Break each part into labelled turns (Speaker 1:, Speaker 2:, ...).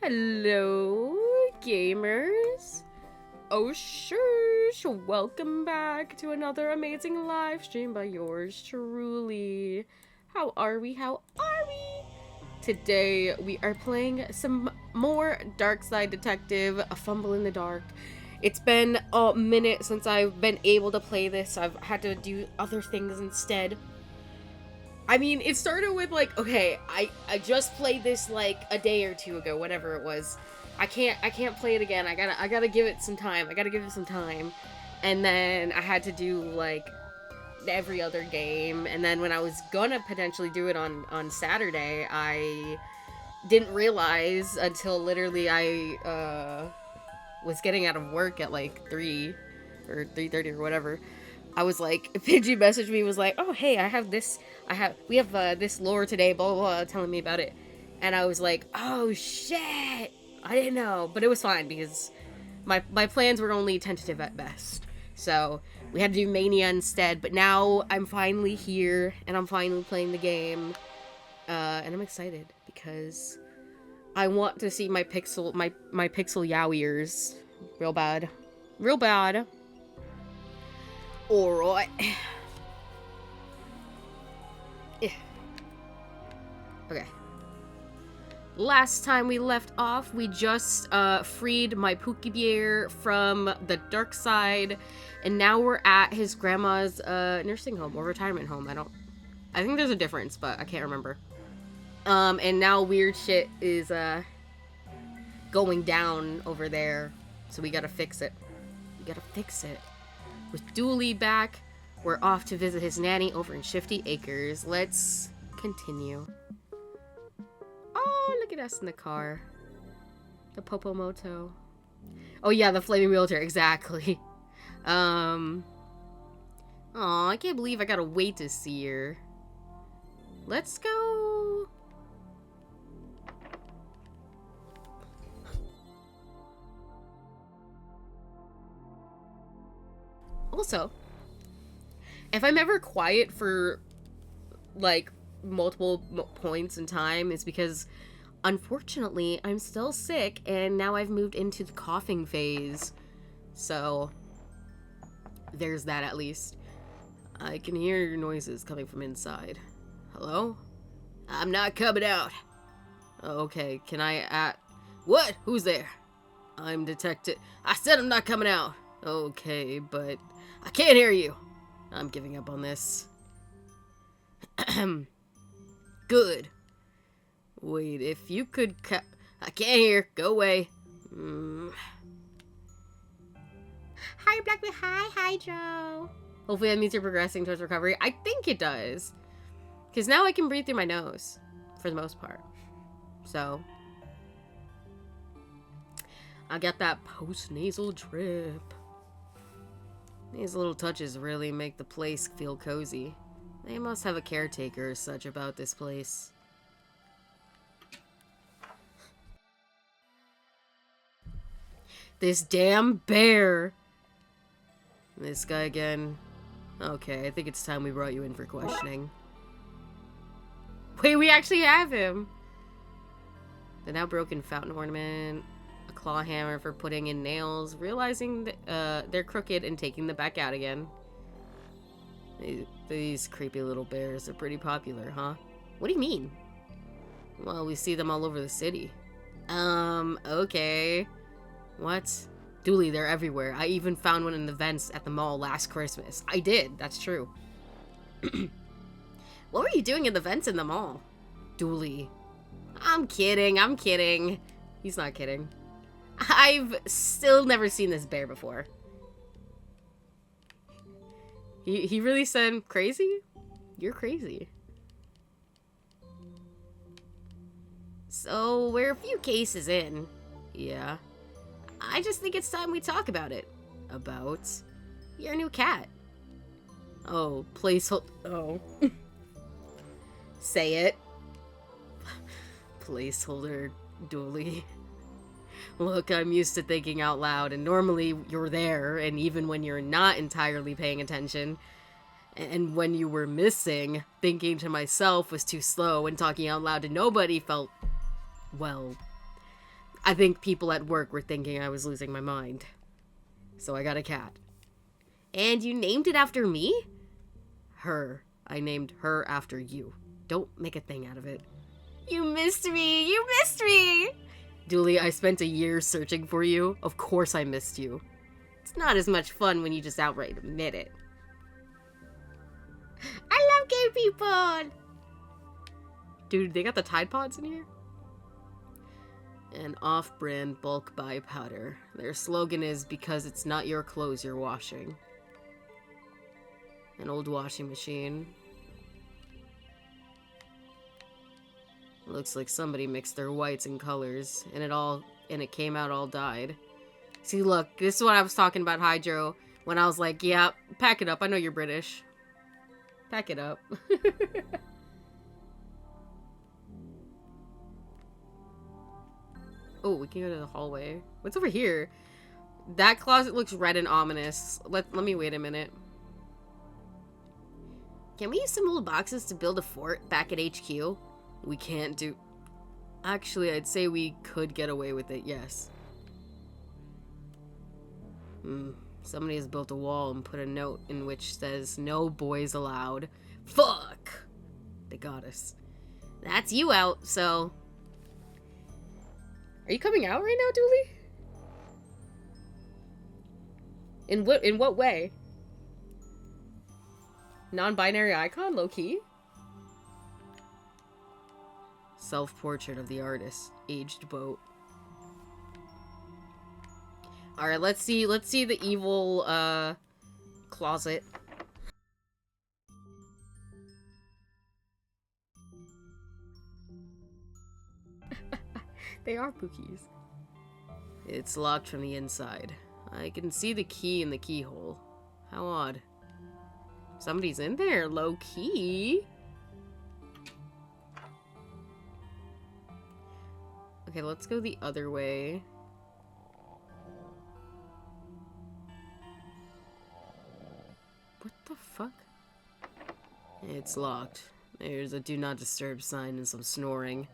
Speaker 1: Hello, gamers. Oh, sure. Welcome back to another amazing live stream by yours truly. How are we? Today, we are playing some more Darkside Detective, a Fumble in the Dark. It's been a minute since I've been able to play this. I've had to do other things instead. I mean, it started with like, okay, I just played this like a day or two ago, whatever it was. I can't play it again. I gotta give it some time. And then I had to do like every other game. And then when I was gonna potentially do it on Saturday, I didn't realize until literally I was getting out of work at like 3 or 3:30 or whatever. I was like, Pidgey messaged me, was like, oh, hey, we have this lore today, blah, blah, blah, telling me about it. And I was like, oh, shit, I didn't know. But it was fine, because my plans were only tentative at best. So, we had to do Mania instead, but now I'm finally here, and I'm finally playing the game. And I'm excited, because I want to see my pixel yow-ears. Real bad. Alright. Okay. Last time we left off, we just freed my Pokebear from the dark side, and now we're at his grandma's nursing home or retirement home. I think there's a difference, but I can't remember. And now weird shit is going down over there, so we gotta fix it. With Dooley back, we're off to visit his nanny over in Shifty Acres. Let's continue. Oh, look at us in the car. The Popomoto. Oh yeah, the flaming wheelchair, exactly. Aw, I can't believe I gotta wait to see her. Let's go. Also, if I'm ever quiet for, like, multiple points in time, it's because, unfortunately, I'm still sick, and now I've moved into the coughing phase. So, there's that at least. I can hear your noises coming from inside. Hello? I'm not coming out. Okay, can I What? Who's there? I'm Detective. I said I'm not coming out. Okay, but I can't hear you. I'm giving up on this. Good. Wait, if you could I can't hear. Go away. Hi, Blackbeard. Hi, Joe. Hopefully that means you're progressing towards recovery. I think it does. Because now I can breathe through my nose. For the most part. So. I got that post-nasal drip. These little touches really make the place feel cozy. They must have a caretaker or such about this place. This damn bear! This guy again. Okay, I think it's time we brought you in for questioning. Wait, we actually have him! The now broken fountain ornament, a claw hammer for putting in nails, realizing that, they're crooked and taking them back out again. These creepy little bears are pretty popular, huh? What do you mean? Well, we see them all over the city. Okay. What? Dooley, they're everywhere. I even found one in the vents at the mall last Christmas. I did, that's true. What were you doing in the vents in the mall? Dooley. I'm kidding. He's not kidding. I've still never seen this bear before. He really said, crazy? You're crazy. So, we're a few cases in. Yeah. I just think it's time we talk about it. About your new cat. Oh, placeholder. Oh. Say it. Placeholder, Dooley. Look, I'm used to thinking out loud, and normally you're there, and even when you're not entirely paying attention, and when you were missing, thinking to myself was too slow, and talking out loud to nobody felt, well, I think people at work were thinking I was losing my mind. So I got a cat. And you named it after me? Her. I named her after you. Don't make a thing out of it. You missed me! You missed me! Dooley, I spent a year searching for you. Of course I missed you. It's not as much fun when you just outright admit it. I love gay people! Dude, they got the Tide Pods in here? An off-brand bulk buy powder. Their slogan is, because it's not your clothes you're washing. An old washing machine. Looks like somebody mixed their whites and colors, and it came out all dyed. See, look, this is what I was talking about, Hydro, when I was like, yeah, pack it up. I know you're British. Pack it up. Oh, we can go to the hallway. What's over here? That closet looks red and ominous. Let me wait a minute. Can we use some old boxes to build a fort back at HQ? We can't do... Actually, I'd say we could get away with it, yes. Somebody has built a wall and put a note in which says, no boys allowed. Fuck! They got us. That's you out, so... Are you coming out right now, Dooley? In what way? Non-binary icon, low-key? Self-portrait of the artist. Aged boat. Alright, let's see the evil, closet. They are Pookies. It's locked from the inside. I can see the key in the keyhole. How odd. Somebody's in there, low-key. Okay, let's go the other way. What the fuck? It's locked. There's a do not disturb sign and some snoring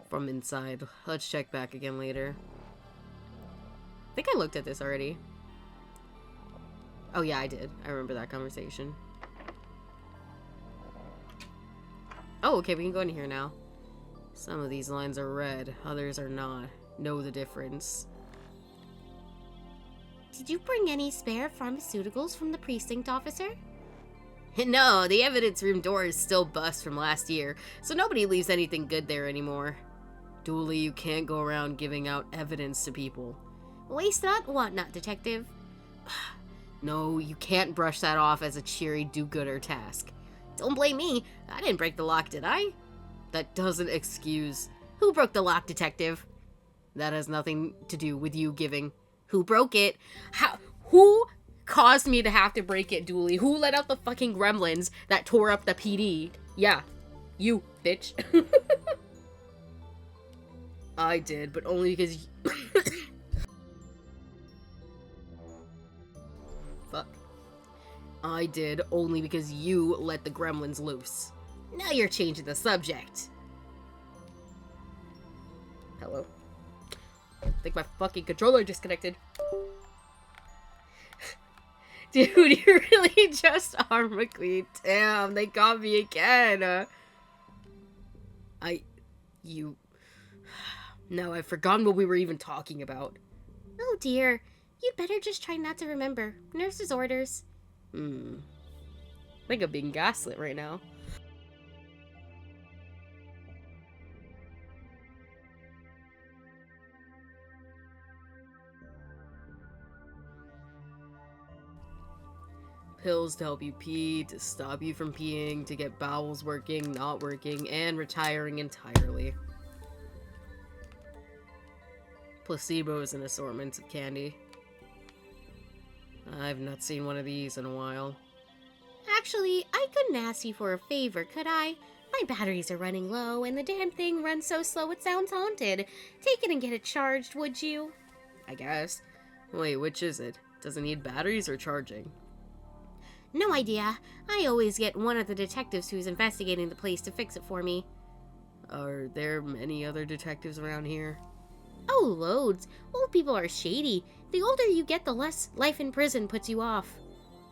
Speaker 1: from inside. Let's check back again later. I think I looked at this already. Oh yeah, I did. I remember that conversation. Oh, okay, we can go in here now. Some of these lines are red, others are not. Know the difference. Did you bring any spare pharmaceuticals from the precinct, officer? No, the evidence room door is still bust from last year, so nobody leaves anything good there anymore. Dooley, you can't go around giving out evidence to people. Waste not, want not, detective. No, you can't brush that off as a cheery do-gooder task. Don't blame me. I didn't break the lock, did I? That doesn't excuse... Who broke the lock, detective? That has nothing to do with you giving... Who broke it? How? Who caused me to have to break it, Dooley. Who let out the fucking gremlins that tore up the PD? Yeah, you, bitch. I did, but only because... Fuck. I did, only because you let the gremlins loose. Now you're changing the subject. Hello? I think my fucking controller disconnected. Dude, you're really just armor clean. Damn, they got me again. No, I've forgotten what we were even talking about.
Speaker 2: Oh dear. You'd better just try not to remember. Nurse's orders.
Speaker 1: I think I'm being gaslit right now. Pills to help you pee, to stop you from peeing, to get bowels working, not working, and retiring entirely. Placebos and assortments of candy. I've not seen one of these in a while.
Speaker 2: Actually, I couldn't ask you for a favor, could I? My batteries are running low, and the damn thing runs so slow it sounds haunted. Take it and get it charged, would you?
Speaker 1: I guess. Wait, which is it? Does it need batteries or charging?
Speaker 2: No idea. I always get one of the detectives who's investigating the place to fix it for me.
Speaker 1: Are there many other detectives around here?
Speaker 2: Oh, loads. Old people are shady. The older you get, the less life in prison puts you off.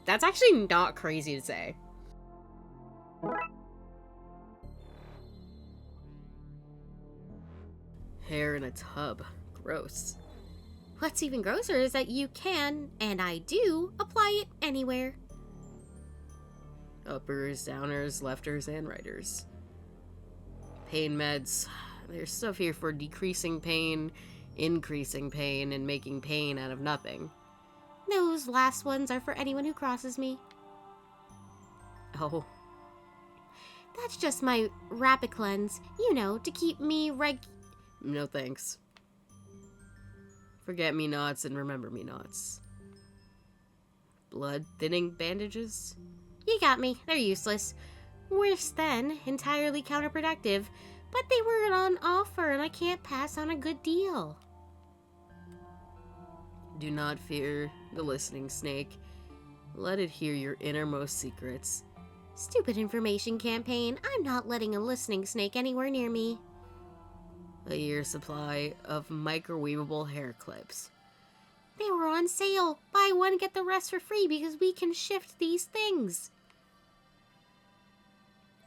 Speaker 1: That's actually not crazy to say. Hair in a tub. Gross.
Speaker 2: What's even grosser is that you can, and I do, apply it anywhere.
Speaker 1: Uppers, downers, lefters, and righters. Pain meds. There's stuff here for decreasing pain, increasing pain, and making pain out of nothing.
Speaker 2: Those last ones are for anyone who crosses me.
Speaker 1: Oh.
Speaker 2: That's just my rapid cleanse, you know, to keep me
Speaker 1: No thanks. Forget-me-nots and remember-me-nots. Blood thinning bandages?
Speaker 2: You got me. They're useless. Worse then, entirely counterproductive. But they were on offer and I can't pass on a good deal.
Speaker 1: Do not fear the listening snake. Let it hear your innermost secrets.
Speaker 2: Stupid information campaign. I'm not letting a listening snake anywhere near me.
Speaker 1: A year's supply of microwavable hair clips.
Speaker 2: They were on sale. Buy one, get the rest for free because we can shift these things.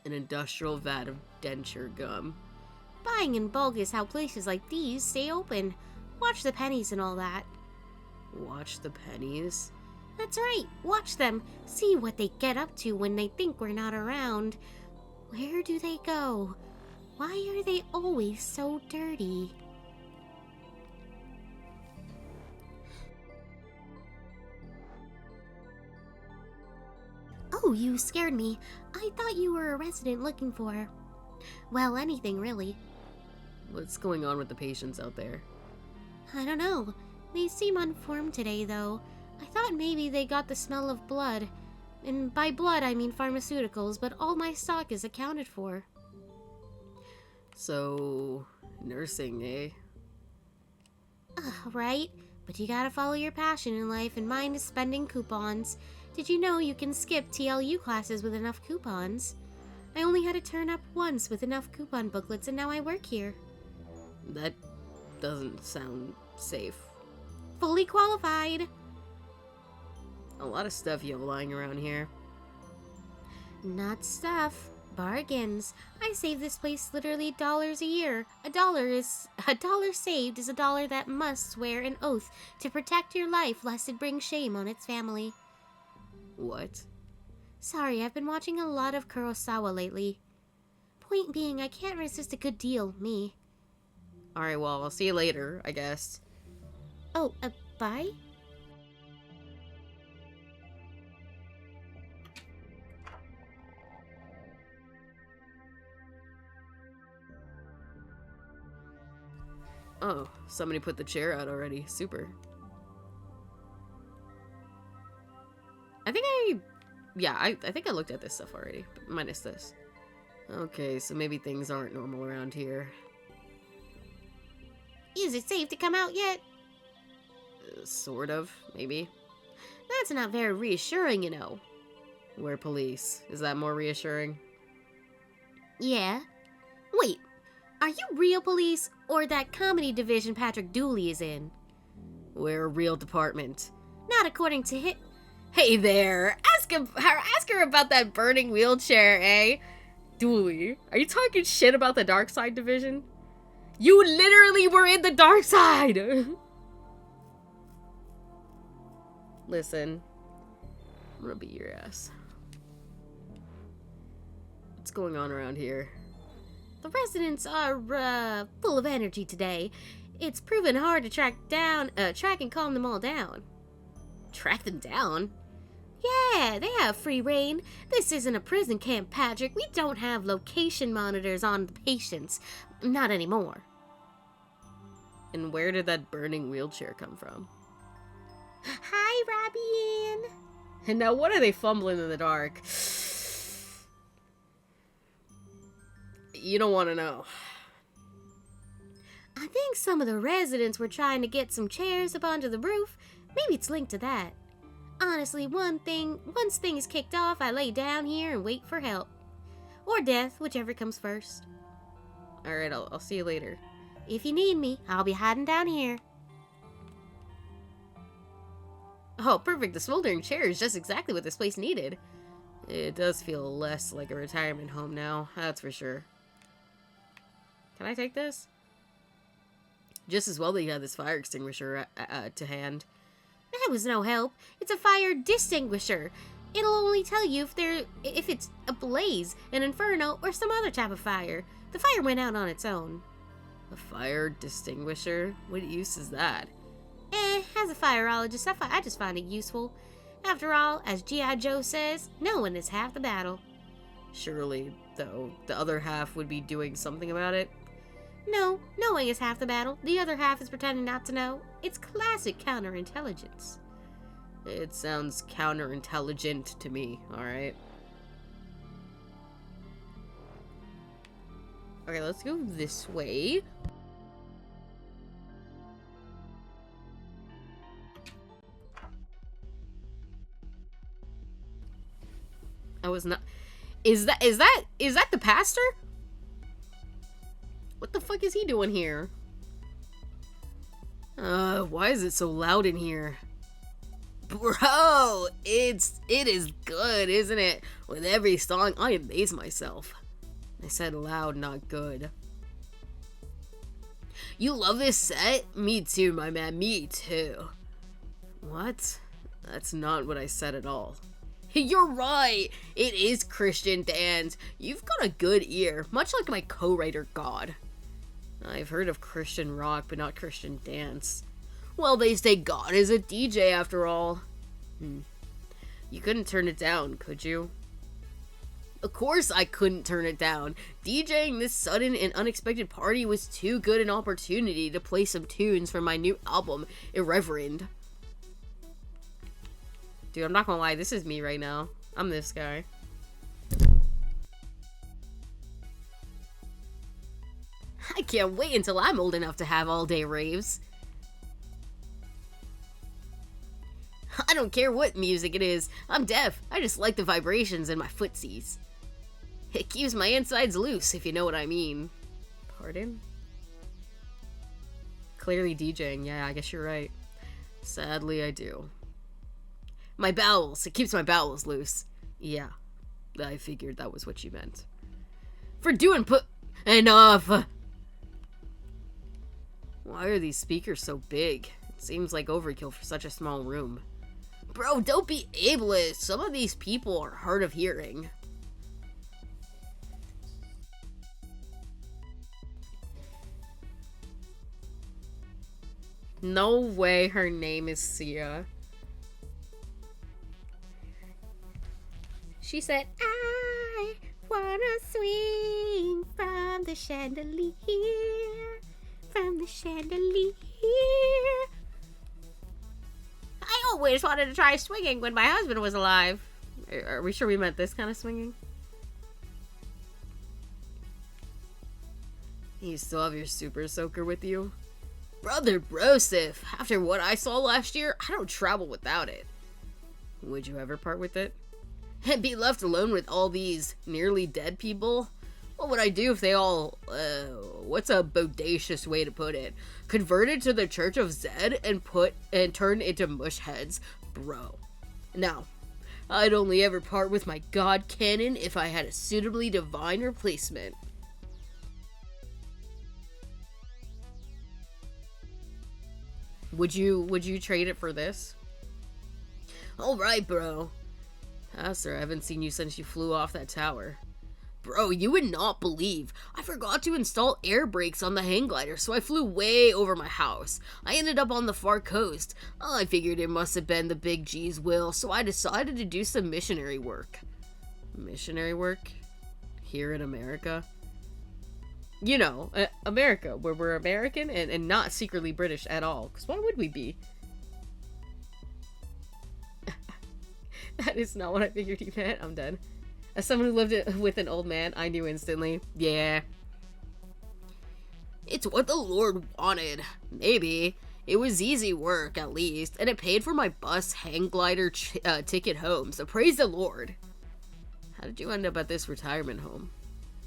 Speaker 1: An industrial vat of denture gum.
Speaker 2: Buying in bulk is how places like these stay open. Watch the pennies and all that.
Speaker 1: Watch the pennies?
Speaker 2: That's right. Watch them. See what they get up to when they think we're not around. Where do they go? Why are they always so dirty? Oh, you scared me. I thought you were a resident looking for... well, anything really.
Speaker 1: What's going on with the patients out there?
Speaker 2: I don't know. They seem unformed today, though. I thought maybe they got the smell of blood. And by blood, I mean pharmaceuticals, but all my stock is accounted for.
Speaker 1: So, nursing, eh?
Speaker 2: Right? But you gotta follow your passion in life, and mine is spending coupons. Did you know you can skip TLU classes with enough coupons? I only had to turn up once with enough coupon booklets, and now I work here.
Speaker 1: That doesn't sound safe.
Speaker 2: Fully qualified.
Speaker 1: A lot of stuff you have lying around here.
Speaker 2: Not stuff. Bargains. I save this place literally dollars a year. A dollar saved is a dollar that must swear an oath to protect your life lest it bring shame on its family.
Speaker 1: What?
Speaker 2: Sorry, I've been watching a lot of Kurosawa lately. Point being, I can't resist a good deal, me.
Speaker 1: Alright, well, I'll see you later, I guess.
Speaker 2: Oh, bye?
Speaker 1: Oh, somebody put the chair out already. Super. Yeah, I think I looked at this stuff already, minus this. Okay, so maybe things aren't normal around here.
Speaker 2: Is it safe to come out yet?
Speaker 1: Sort of, maybe.
Speaker 2: That's not very reassuring, you know.
Speaker 1: We're police. Is that more reassuring?
Speaker 2: Yeah. Wait, are you real police or that comedy division Patrick Dooley is in?
Speaker 1: We're a real department.
Speaker 2: Not according to him.
Speaker 1: Hey there! Ask her about that burning wheelchair, eh? Dooley, are you talking shit about the Darkside division? You literally were in the dark side! Listen, I'm gonna beat your ass. What's going on around here?
Speaker 2: The residents are, full of energy today. It's proven hard to track and calm them all down.
Speaker 1: Track them down?
Speaker 2: Yeah, they have free reign. This isn't a prison camp, Patrick. We don't have location monitors on the patients. Not anymore.
Speaker 1: And where did that burning wheelchair come from?
Speaker 2: Hi, Robbie.
Speaker 1: And now what are they fumbling in the dark? You don't want to know.
Speaker 2: I think some of the residents were trying to get some chairs up onto the roof. Maybe it's linked to that. Honestly, once thing is kicked off, I lay down here and wait for help. Or death, whichever comes first.
Speaker 1: Alright, I'll see you later.
Speaker 2: If you need me, I'll be hiding down here.
Speaker 1: Oh, perfect. The smoldering chair is just exactly what this place needed. It does feel less like a retirement home now, that's for sure. Can I take this? Just as well that you had this fire extinguisher to hand.
Speaker 2: That was no help. It's a fire distinguisher. It'll only tell you if it's a blaze, an inferno, or some other type of fire. The fire went out on its own.
Speaker 1: A fire distinguisher? What use is that?
Speaker 2: As a fireologist, I just find it useful. After all, as G.I. Joe says, no one is half the battle.
Speaker 1: Surely, though, the other half would be doing something about it?
Speaker 2: No, knowing is half the battle. The other half is pretending not to know. It's classic counterintelligence.
Speaker 1: It sounds counterintelligent to me, alright? Okay, let's go this way. I was not... Is that the pastor? What the fuck is he doing here? Why is it so loud in here? Bro, it is good, isn't it? With every song, I amaze myself. I said loud, not good. You love this set? Me too, my man, me too. What? That's not what I said at all. You're right! It is Christian dance. You've got a good ear, much like my co-writer God. I've heard of Christian rock, but not Christian dance. Well, they say God is a DJ after all. You couldn't turn it down, could you? Of course I couldn't turn it down. DJing this sudden and unexpected party was too good an opportunity to play some tunes from my new album, Irreverend. Dude, I'm not gonna lie, this is me right now. I'm this guy. I can't wait until I'm old enough to have all-day raves. I don't care what music it is. I'm deaf. I just like the vibrations in my footsies. It keeps my insides loose, if you know what I mean. Pardon? Clearly DJing. Yeah, I guess you're right. Sadly, I do. My bowels. It keeps my bowels loose. Yeah, I figured that was what you meant. For doing enough! Why are these speakers so big? It seems like overkill for such a small room. Bro, don't be ableist. Some of these people are hard of hearing. No way her name is Sia.
Speaker 2: She said, I wanna swing from the chandelier, from the chandelier. I always wanted to try swinging when my husband was alive.
Speaker 1: Are we sure we meant this kind of swinging? You still have your super soaker with you? Brother Brosif, after what I saw last year, I don't travel without it. Would you ever part with it? And be left alone with all these nearly dead people? What would I do if they all, what's a bodacious way to put it? Converted to the Church of Zed and turned into mush heads? Bro. Now, I'd only ever part with my god cannon if I had a suitably divine replacement. Would you trade it for this? Alright, bro. Ah, sir, I haven't seen you since you flew off that tower. Bro, you would not believe. I forgot to install air brakes on the hang glider, so I flew way over my house. I ended up on the far coast. I figured it must have been the Big G's will, so I decided to do some missionary work. Missionary work? Here in America? You know, America, where we're American and not secretly British at all. Because why would we be? That is not what I figured you meant. I'm dead. As someone who lived with an old man, I knew instantly. Yeah. It's what the Lord wanted. Maybe. It was easy work, at least, and it paid for my bus hang glider ticket home, so praise the Lord. How did you end up at this retirement home?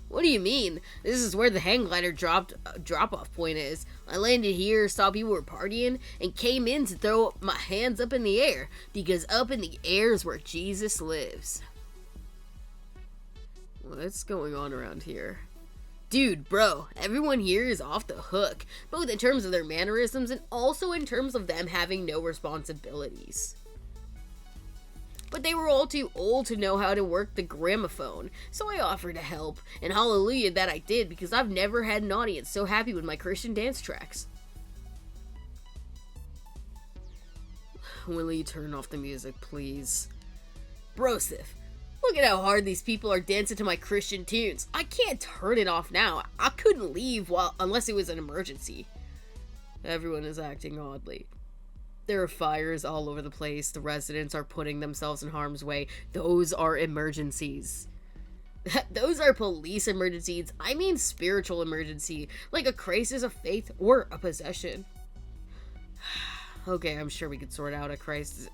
Speaker 1: What do you mean? This is where the hang glider drop-off point is. I landed here, saw people were partying, and came in to throw my hands up in the air, because up in the air is where Jesus lives. What's going on around here? Dude, bro, everyone here is off the hook, both in terms of their mannerisms and also in terms of them having no responsibilities. But they were all too old to know how to work the gramophone, so I offered to help, and hallelujah that I did, because I've never had an audience so happy with my Christian dance tracks. Will you turn off the music, please? Brosif, look at how hard these people are dancing to my Christian tunes. I can't turn it off now. I couldn't leave unless it was an emergency. Everyone is acting oddly. There are fires all over the place. The residents are putting themselves in harm's way. Those are emergencies. Those are police emergencies. I mean spiritual emergency, like a crisis of faith or a possession. Okay, I'm sure we could sort out a crisis.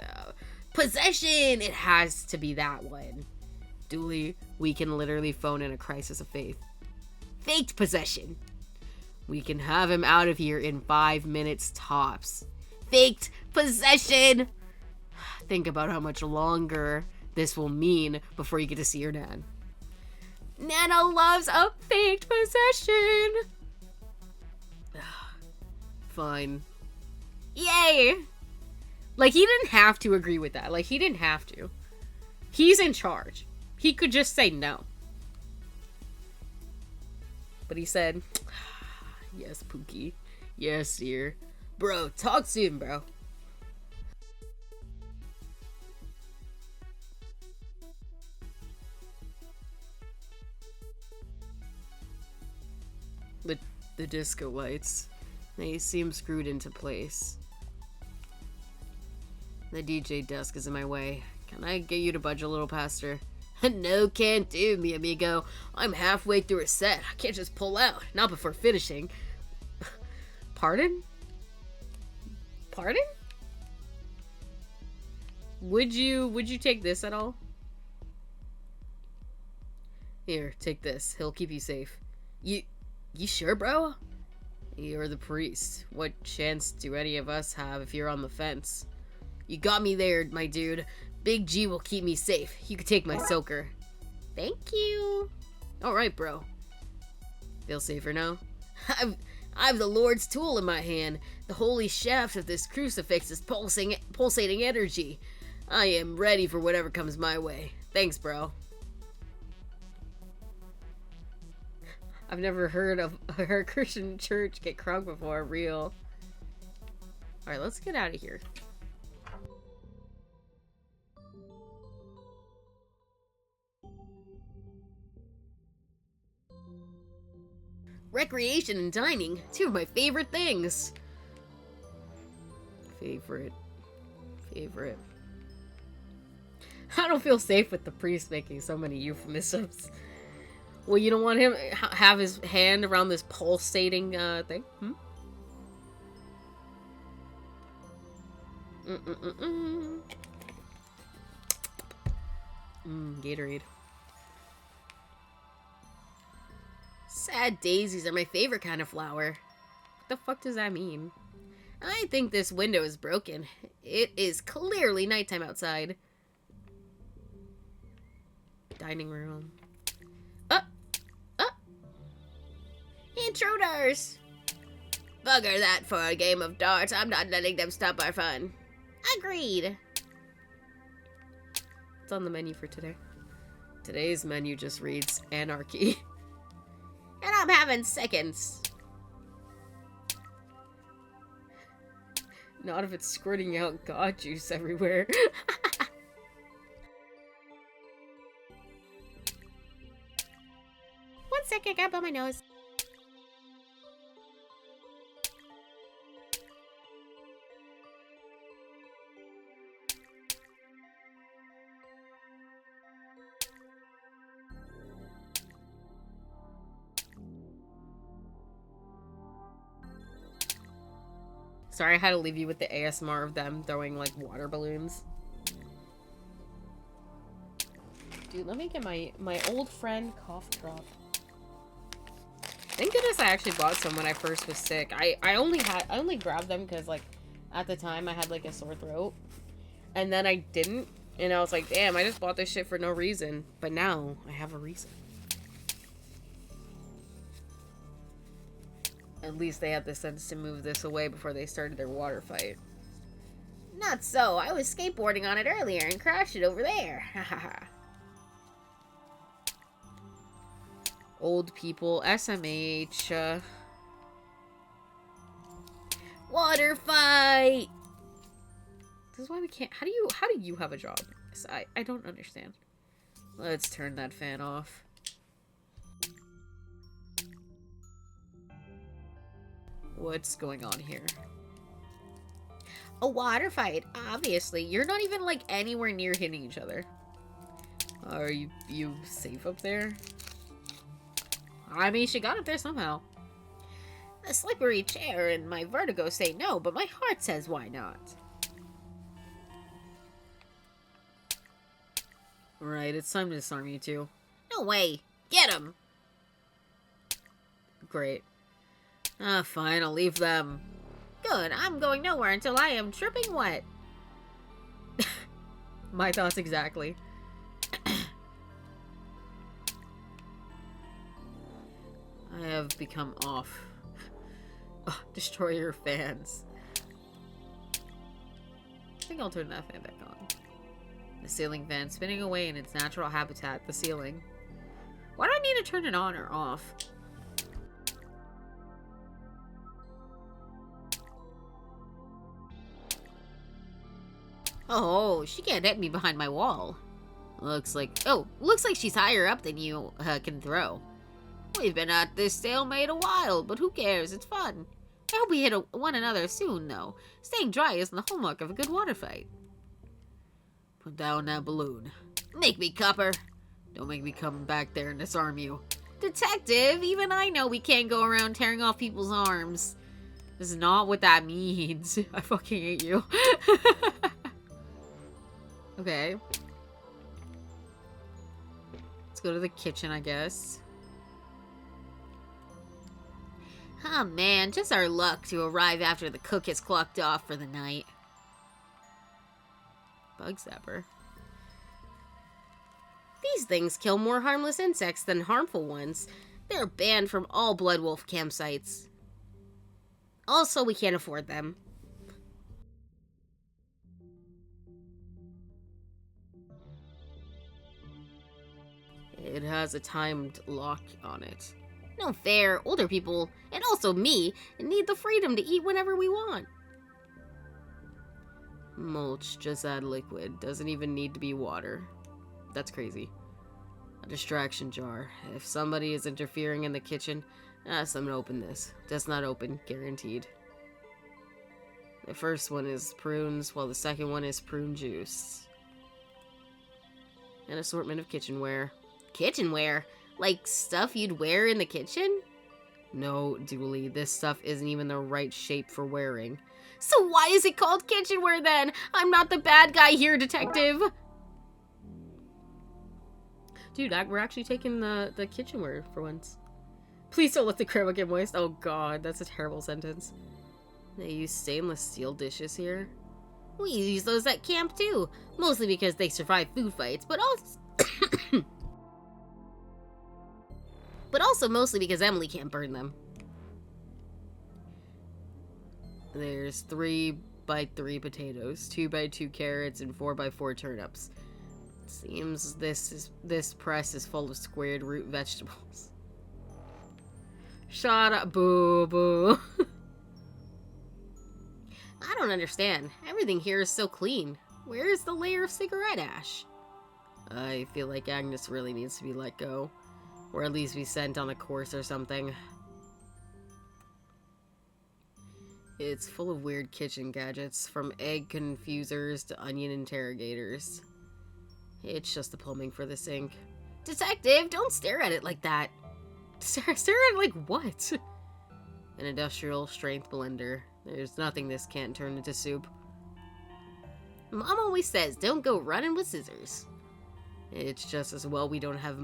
Speaker 1: Possession! It has to be that one. Dooley, we can literally phone in a crisis of faith. Faked possession. We can have him out of here in 5 minutes tops. Faked possession! Think about how much longer this will mean before you get to see your nan. Nana loves a faked possession! Fine. Yay! Like, he didn't have to agree with that. Like, he didn't have to. He's in charge. He could just say no. But he said, yes, Pookie. Yes, dear. Bro, talk soon, bro. The disco lights. They seem screwed into place. The DJ desk is in my way. Can I get you to budge a little past her? No, can't do, mi amigo. I'm halfway through a set. I can't just pull out. Not before finishing. Pardon? Pardon? Would you take this at all? Here, take this. He'll keep you safe. You sure, bro? You're the priest. What chance do any of us have if you're on the fence? You got me there, my dude. Big G will keep me safe. You can take my soaker. Thank you. Alright, bro. Feel safer now? I've the Lord's tool in my hand. The holy shaft of this crucifix is pulsating energy. I am ready for whatever comes my way. Thanks, bro. I've never heard of a Christian church get crunk before, real. Alright, let's get out of here. Recreation and dining, two of my favorite things. Favorite. I don't feel safe with the priest making so many euphemisms. Well, you don't want him have his hand around this pulsating thing? Hmm? Gatorade. Sad daisies are my favorite kind of flower. What the fuck does that mean? I think this window is broken. It is clearly nighttime outside. Dining room. Intruders! Bugger that for a game of darts. I'm not letting them stop our fun. Agreed. What's on the menu for today? Today's menu just reads anarchy. And I'm having seconds. Not if it's squirting out god juice everywhere.
Speaker 2: 1 second, I gotta blow my nose.
Speaker 1: Sorry, I had to leave you with the ASMR of them throwing, like, water balloons. Dude, let me get my old friend cough drop. Thank goodness I actually bought some when I first was sick. I only grabbed them because, like, at the time I had, like, a sore throat. And then I didn't. And I was like, damn, I just bought this shit for no reason. But now I have a reason. At least they had the sense to move this away before they started their water fight. Not so. I was skateboarding on it earlier and crashed it over there. Hahaha. Old people. SMH. Water fight! This is why we can't... How do you have a job? I don't understand. Let's turn that fan off. What's going on here? A water fight, obviously. You're not even, like, anywhere near hitting each other. Are you safe up there? I mean, she got up there somehow. The slippery chair and my vertigo say no, but my heart says why not. Right, it's time to disarm you two. No way! Get him! Great. Ah, fine, I'll leave them. Good, I'm going nowhere until I am dripping wet. My thoughts exactly. I have become off. Oh, destroy your fans. I think I'll turn that fan back on. The ceiling fan spinning away in its natural habitat, the ceiling. Why do I need to turn it on or off? Oh, she can't hit me behind my wall. Looks like she's higher up than you can throw. We've been at this stalemate a while, but who cares? It's fun. I hope we hit one another soon, though. Staying dry isn't the hallmark of a good water fight. Put down that balloon. Make me copper. Don't make me come back there and disarm you. Detective, even I know we can't go around tearing off people's arms. This is not what that means. I fucking hate you. Okay. Let's go to the kitchen, I guess. Oh man, just our luck to arrive after the cook has clocked off for the night. Bug zapper. These things kill more harmless insects than harmful ones. They're banned from all Blood Wolf campsites. Also, we can't afford them. It has a timed lock on it. No fair. Older people, and also me, need the freedom to eat whenever we want. Mulch, just add liquid. Doesn't even need to be water. That's crazy. A distraction jar. If somebody is interfering in the kitchen, ask them to open this. Does not open, guaranteed. The first one is prunes, while the second one is prune juice. An assortment of kitchenware.
Speaker 2: Kitchenware? Like stuff you'd wear in the kitchen?
Speaker 1: No, Dooley, this stuff isn't even the right shape for wearing.
Speaker 2: So why is it called kitchenware then? I'm not the bad guy here, detective.
Speaker 1: Dude, we're actually taking the kitchenware for once. Please don't let the crema get moist. Oh god, that's a terrible sentence. They use stainless steel dishes here.
Speaker 2: We use those at camp too. Mostly because they survive food fights, but also... but also mostly because Emily can't burn them.
Speaker 1: There's 3x3 potatoes, 2x2 carrots, and 4x4 turnips. Seems this press is full of squared root vegetables. Shut up, boo boo.
Speaker 2: I don't understand. Everything here is so clean. Where is the layer of cigarette ash?
Speaker 1: I feel like Agnes really needs to be let go. Or at least be sent on a course or something. It's full of weird kitchen gadgets, from egg confusers to onion interrogators. It's just the plumbing for the sink.
Speaker 2: Detective, don't stare at it like that.
Speaker 1: Stare at it like what? An industrial strength blender. There's nothing this can't turn into soup.
Speaker 2: Mom always says, don't go running with scissors.
Speaker 1: It's just as well we don't have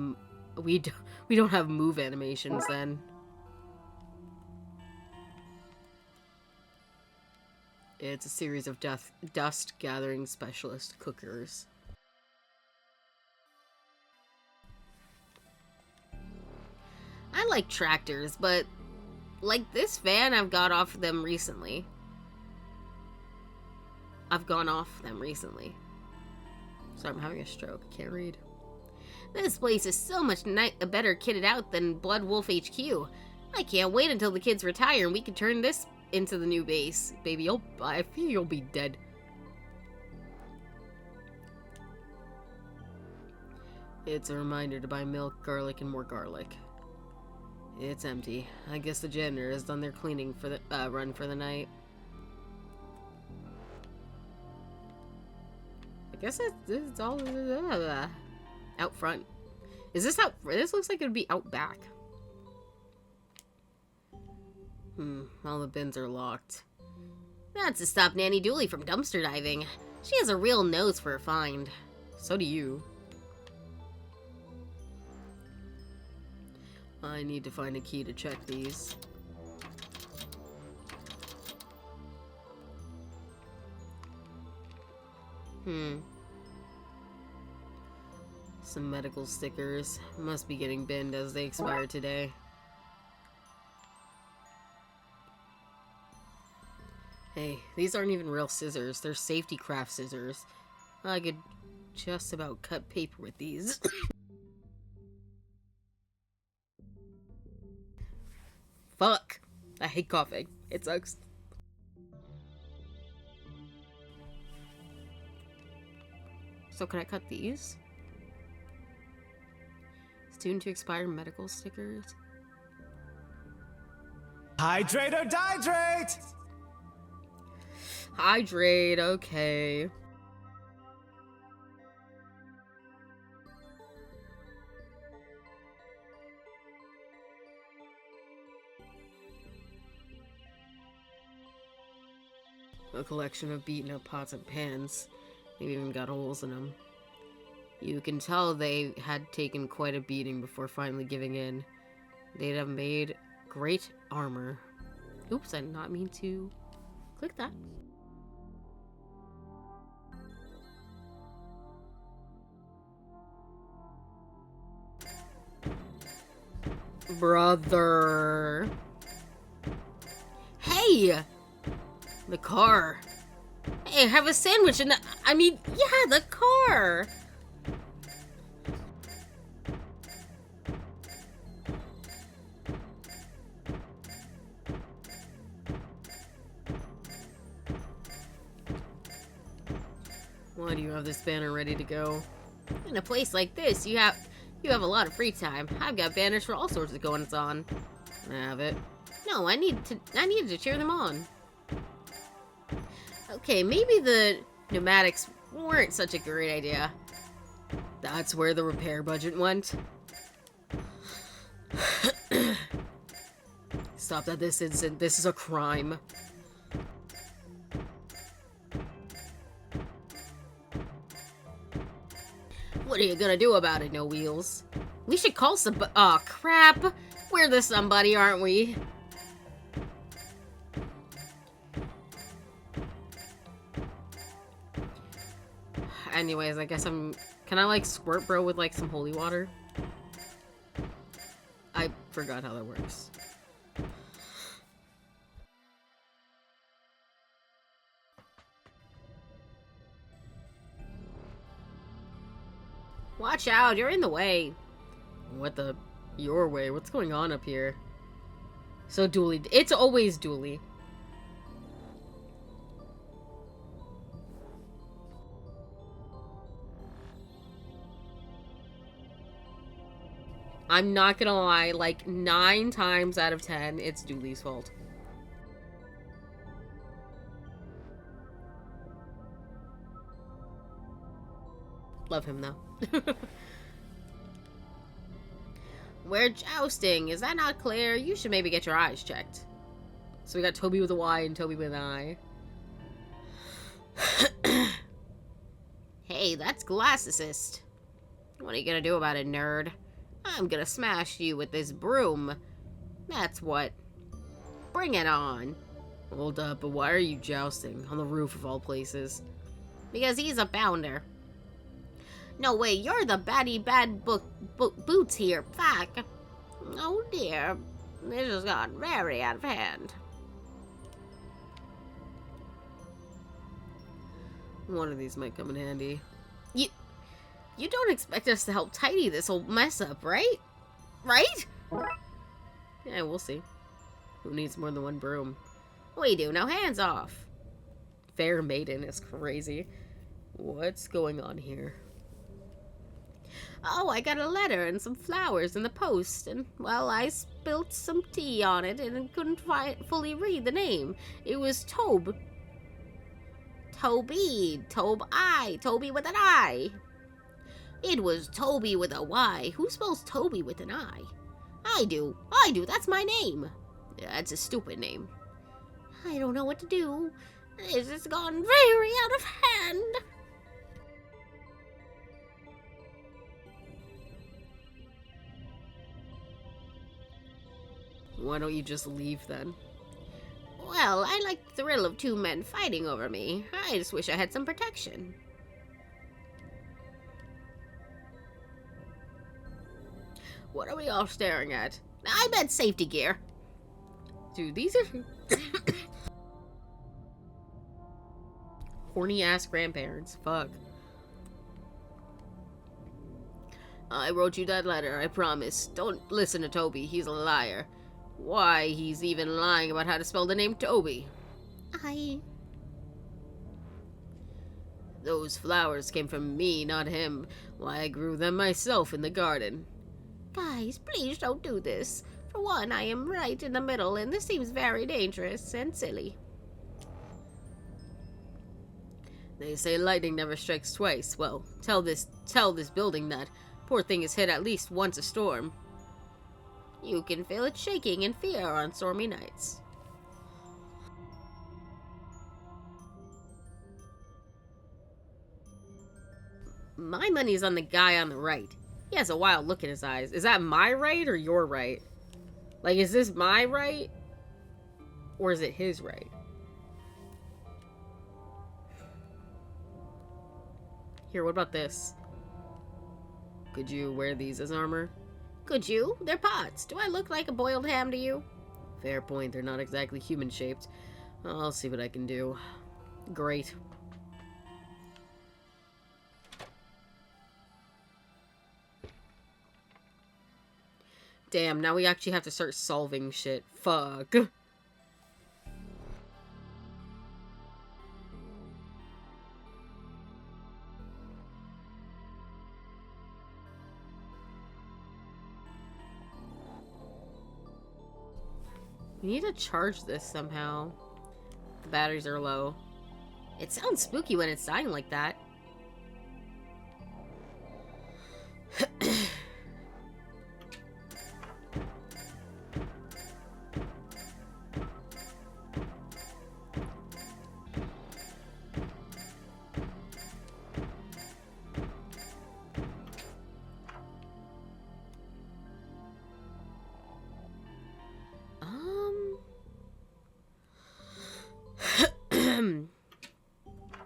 Speaker 1: move animations then. It's a series of dust gathering specialist cookers.
Speaker 2: I like tractors, but like this van, I've gone off them recently.
Speaker 1: Sorry, I'm having a stroke. I can't read.
Speaker 2: This place is so much better kitted out than Blood Wolf HQ. I can't wait until the kids retire and we can turn this into the new base.
Speaker 1: Baby, I feel you'll be dead. It's a reminder to buy milk, garlic, and more garlic. It's empty. I guess the janitor has done their cleaning for the run for the night. I guess this is all out front. Is this out? This looks like it would be out back. All the bins are locked.
Speaker 2: That's to stop Nanny Dooley from dumpster diving. She has a real nose for a find.
Speaker 1: So do you. I need to find a key to check these. Some medical stickers. Must be getting binned as they expire today. Hey, these aren't even real scissors. They're safety craft scissors. I could just about cut paper with these. Fuck. I hate coughing. It sucks. So can I cut these? Soon to expire medical stickers.
Speaker 3: Hydrate or dihydrate?
Speaker 1: Hydrate, okay. A collection of beaten up pots and pans. They've even got holes in them. You can tell they had taken quite a beating before finally giving in. They'd have made great armor. Oops, I did not mean to click that. Brother. Hey! The car.
Speaker 2: Hey, have a sandwich and the car.
Speaker 1: Why do you have this banner ready to go?
Speaker 2: In a place like this, you have a lot of free time. I've got banners for all sorts of goings on.
Speaker 1: I have it.
Speaker 2: No, I needed to cheer them on. Okay, maybe the pneumatics weren't such a great idea.
Speaker 1: That's where the repair budget went. Stop that this instant. This is a crime. What are you gonna do about it, No Wheels? We should call some. Oh crap! We're the somebody, aren't we? Anyways, I guess I'm. Can I like squirt bro with like some holy water? I forgot how that works. Watch out, you're in the way. What the? Your way? What's going on up here? So Dooley. It's always Dooley. I'm not gonna lie, like 9 times out of 10, it's Dooley's fault. Love him though. We're jousting. Is that not clear? You should maybe get your eyes checked. So we got Toby with a Y and Toby with an I. Hey, that's glassicist. What are you gonna do about it, nerd? I'm gonna smash you with this broom. That's what. Bring it on. Hold up, but why are you jousting? On the roof of all places. Because he's a bounder. No way, you're the baddie bad boots here. Fuck. Oh dear. This has gotten very out of hand. One of these might come in handy. You don't expect us to help tidy this whole mess up, right? Right? Yeah, we'll see. Who needs more than one broom? We do. Now hands off. Fair maiden is crazy. What's going on here? Oh, I got a letter and some flowers in the post, and, well, I spilt some tea on it and couldn't fully read the name. It was Toby, Toby with an I. It was Toby with a Y. Who spells Toby with an I? I do, that's my name. That's a stupid name. I don't know what to do. This has gone very out of hand. Why don't you just leave then? Well, I like the thrill of 2 men fighting over me. I just wish I had some protection. What are we all staring at? I meant safety gear. Dude, these are... horny-ass grandparents. Fuck. I wrote you that letter, I promise. Don't listen to Toby, he's a liar. Why, he's even lying about how to spell the name Toby. Those flowers came from me, not him. Why, I grew them myself in the garden. Guys, please don't do this. For one, I am right in the middle, and this seems very dangerous and silly. They say lightning never strikes twice. Well, tell this building that. Poor thing is hit at least once a storm. You can feel it shaking in fear on stormy nights. My money's on the guy on the right. He has a wild look in his eyes. Is that my right or your right? Like, is this my right? Or is it his right? Here, what about this? Could you wear these as armor? Could you? They're pots. Do I look like a boiled ham to you? Fair point. They're not exactly human-shaped. I'll see what I can do. Great. Damn, now we actually have to start solving shit. Fuck. We need to charge this somehow. The batteries are low. It sounds spooky when it's dying like that.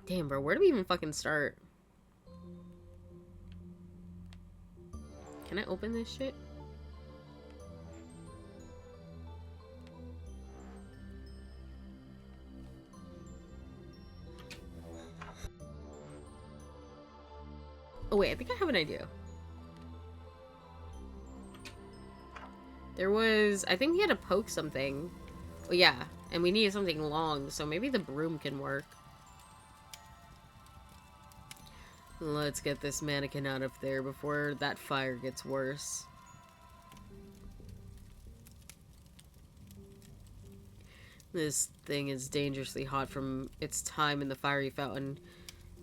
Speaker 1: Damn, bro, where do we even fucking start? Can I open this shit? Oh wait, I think I have an idea. There was... I think we had to poke something. Oh yeah, and we needed something long, so maybe the broom can work. Let's get this mannequin out of there before that fire gets worse. This thing is dangerously hot from its time in the fiery fountain.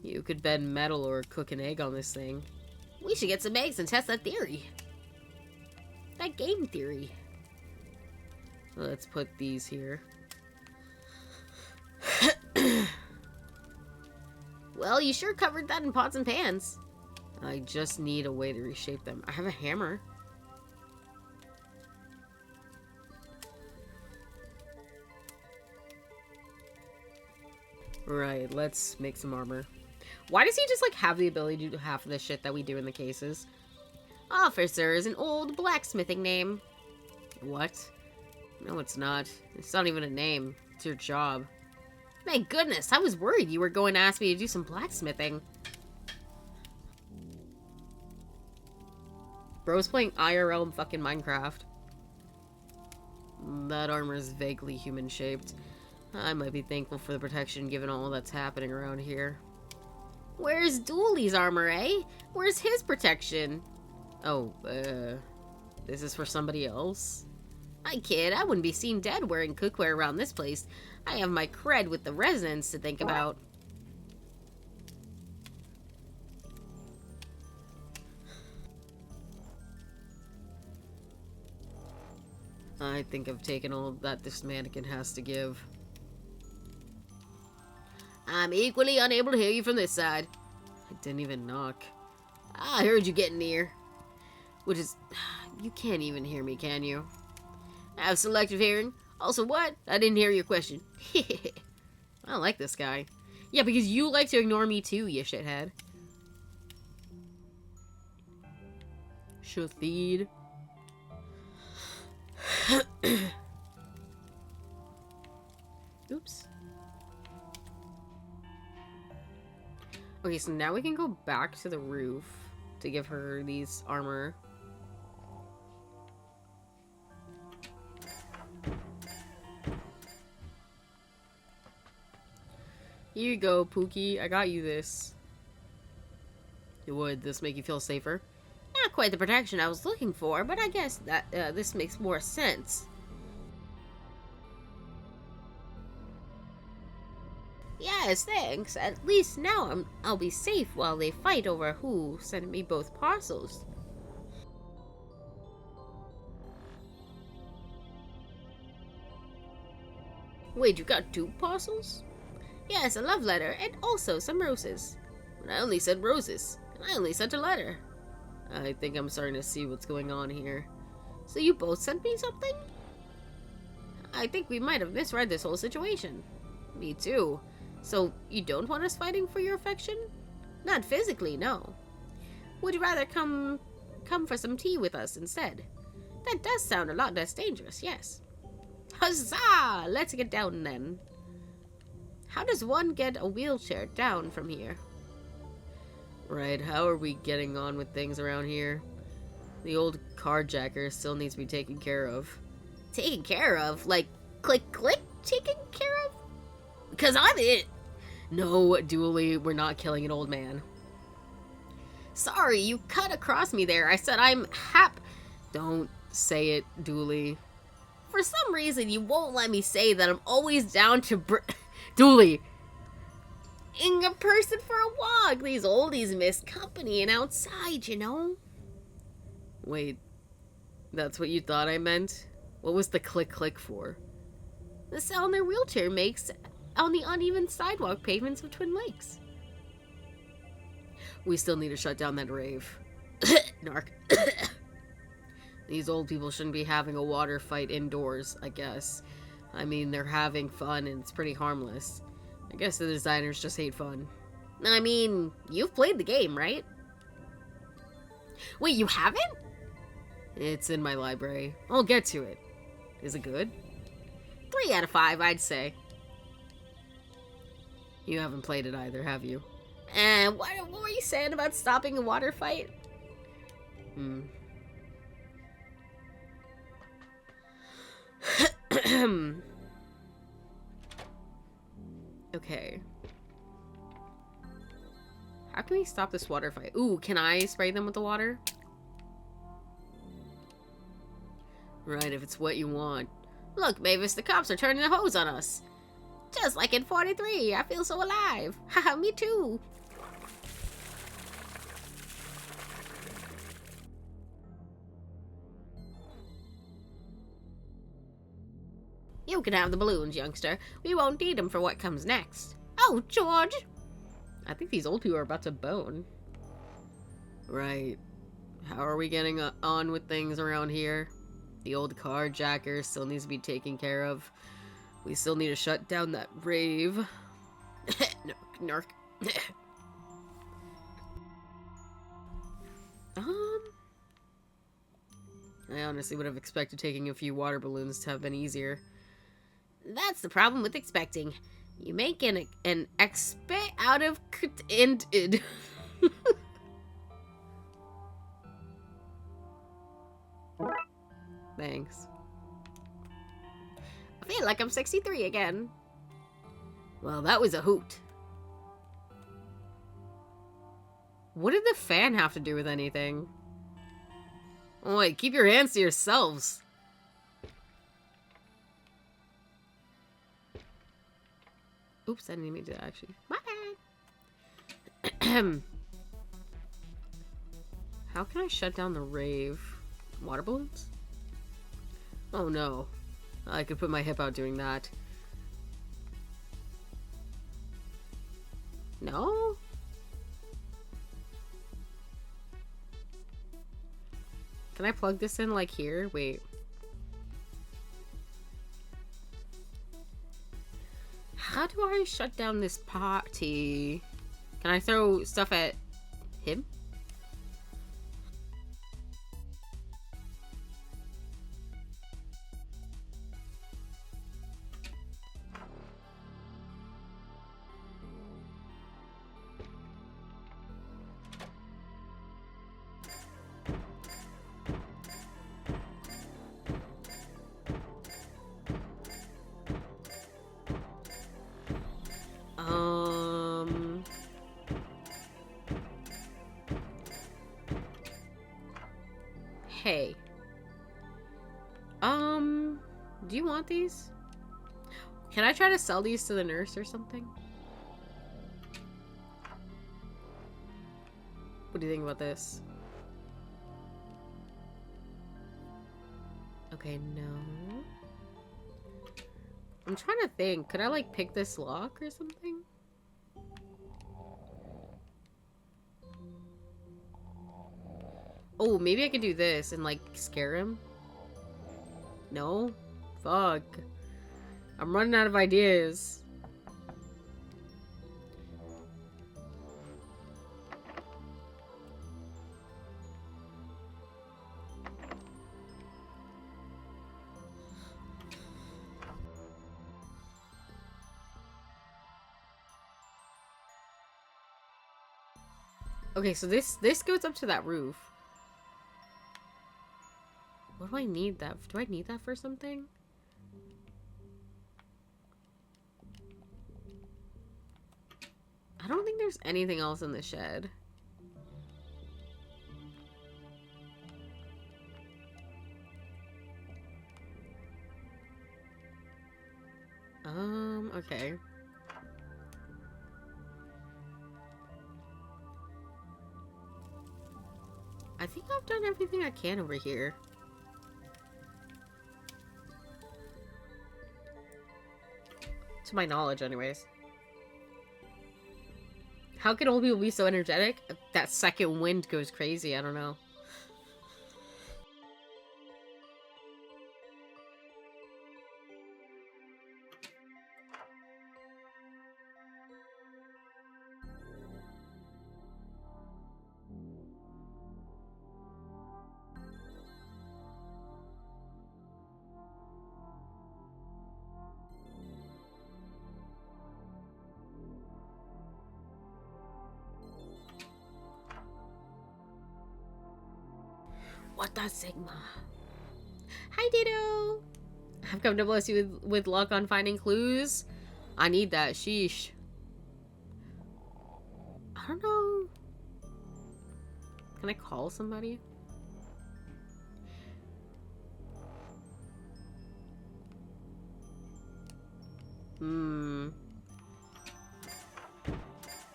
Speaker 1: You could bend metal or cook an egg on this thing.
Speaker 2: We should get some eggs and test that theory. That game theory.
Speaker 1: Let's put these here.
Speaker 2: Well, you sure covered that in pots and pans.
Speaker 1: I just need a way to reshape them. I have a hammer. Right, let's make some armor. Why does he just, like, have the ability to do half of the shit that we do in the cases?
Speaker 2: Officer is an old blacksmithing name.
Speaker 1: What? No, it's not. It's not even a name. It's your job.
Speaker 2: My goodness, I was worried you were going to ask me to do some blacksmithing.
Speaker 1: Bro's playing IRL in fucking Minecraft. That armor is vaguely human-shaped. I might be thankful for the protection given all that's happening around here.
Speaker 2: Where's Dooley's armor, eh? Where's his protection?
Speaker 1: Oh, this is for somebody else?
Speaker 2: I kid, I wouldn't be seen dead wearing cookware around this place. I have my cred with the residents to think about.
Speaker 1: I think I've taken all that this mannequin has to give.
Speaker 2: I'm equally unable to hear you from this side.
Speaker 1: I didn't even knock.
Speaker 2: I heard you getting near.
Speaker 1: Which is... You can't even hear me, can you?
Speaker 2: I have selective hearing. Also, what? I didn't hear your question.
Speaker 1: I don't like this guy. Yeah, because you like to ignore me too, you shithead. Shathid. Oops. Okay, so now we can go back to the roof to give her these armor. Here you go, Pookie. I got you this. Would this make you feel safer?
Speaker 2: Not quite the protection I was looking for, but I guess that this makes more sense. Yes, thanks. At least now I'll be safe while they fight over who sent me both parcels.
Speaker 1: Wait, you got 2 parcels?
Speaker 2: Yes, a love letter and also some roses.
Speaker 1: But I only said roses, and I only sent a letter. I think I'm starting to see what's going on here.
Speaker 2: So you both sent me something? I think we might have misread this whole situation.
Speaker 1: Me too. So, you don't want us fighting for your affection?
Speaker 2: Not physically, no. Would you rather come for some tea with us instead? That does sound a lot less dangerous, yes. Huzzah! Let's get down then. How does one get a wheelchair down from here?
Speaker 1: Right, how are we getting on with things around here? The old carjacker still needs to be taken care of.
Speaker 2: Taken care of? Like, click, click, taken care of? Because I'm it.
Speaker 1: No, Dooley, we're not killing an old man.
Speaker 2: Sorry, you cut across me there. I said I'm
Speaker 1: Don't say it, Dooley.
Speaker 2: For some reason, you won't let me say that I'm always down to
Speaker 1: Dooley!
Speaker 2: Ing a person for a walk. These oldies miss company and outside, you know?
Speaker 1: Wait, that's what you thought I meant? What was the click-click for?
Speaker 2: The sound their wheelchair makes on the uneven sidewalk pavements of Twin Lakes.
Speaker 1: We still need to shut down that rave.
Speaker 2: Narc.
Speaker 1: These old people shouldn't be having a water fight indoors, I guess. I mean, they're having fun and it's pretty harmless. I guess the designers just hate fun. I mean, you've played the game, right? Wait, you haven't? It's in my library. I'll get to it. Is it good? 3 out of 5, I'd say. You haven't played it either, have you? And what were you saying about stopping a water fight? Okay. How can we stop this water fight? Ooh, can I spray them with the water? Right, if it's what you want. Look, Mavis, the cops are turning the hose on us. Just like in 43, I feel so alive. Haha, me too. You can have the balloons, youngster. We won't need them for what comes next. Oh, George! I think these old people are about to bone. Right. How are we getting on with things around here? The old carjacker still needs to be taken care of. We still need to shut down that rave. Narc. I honestly would have expected taking a few water balloons to have been easier. That's the problem with expecting. You make an expect out of id. Thanks. I feel like I'm 63 again. Well, that was a hoot. What did the fan have to do with anything? Oh, wait, keep your hands to yourselves. Oops, I didn't mean to actually. My bad. How can I shut down the rave? Water balloons? Oh no. I could put my hip out doing that. No? Can I plug this in like here? Wait. How do I shut down this party? Can I throw stuff at him? Hey. Do you want these? Can I try to sell these to the nurse or something? What do you think about this? Okay, no. I'm trying to think. Could I, like, pick this lock or something? Oh, maybe I could do this and, like, scare him? No? Fuck. I'm running out of ideas. Okay, so this goes up to that roof. What do I need that? Do I need that for something? I don't think there's anything else in the shed. Okay. I think I've done everything I can over here. To my knowledge, anyways. How can old people be so energetic? That second wind goes crazy, I don't know. Wata Sigma.
Speaker 2: Hi, Ditto.
Speaker 1: I've come to bless you with luck on finding clues. I need that. Sheesh. I don't know. Can I call somebody?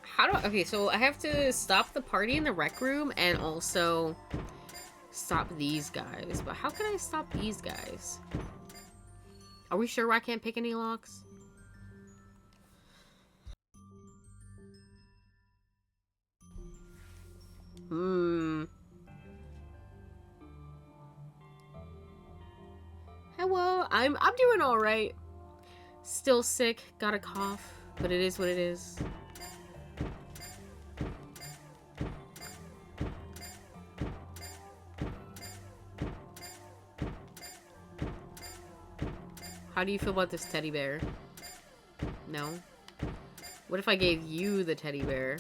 Speaker 1: How do I... Okay, so I have to stop the party in the rec room and also stop these guys. But how can I stop these guys? Are we sure I can't pick any locks? Hello, I'm doing all right. Still sick, got a cough, but it is what it is. How do you feel about this teddy bear? No? What if I gave you the teddy bear?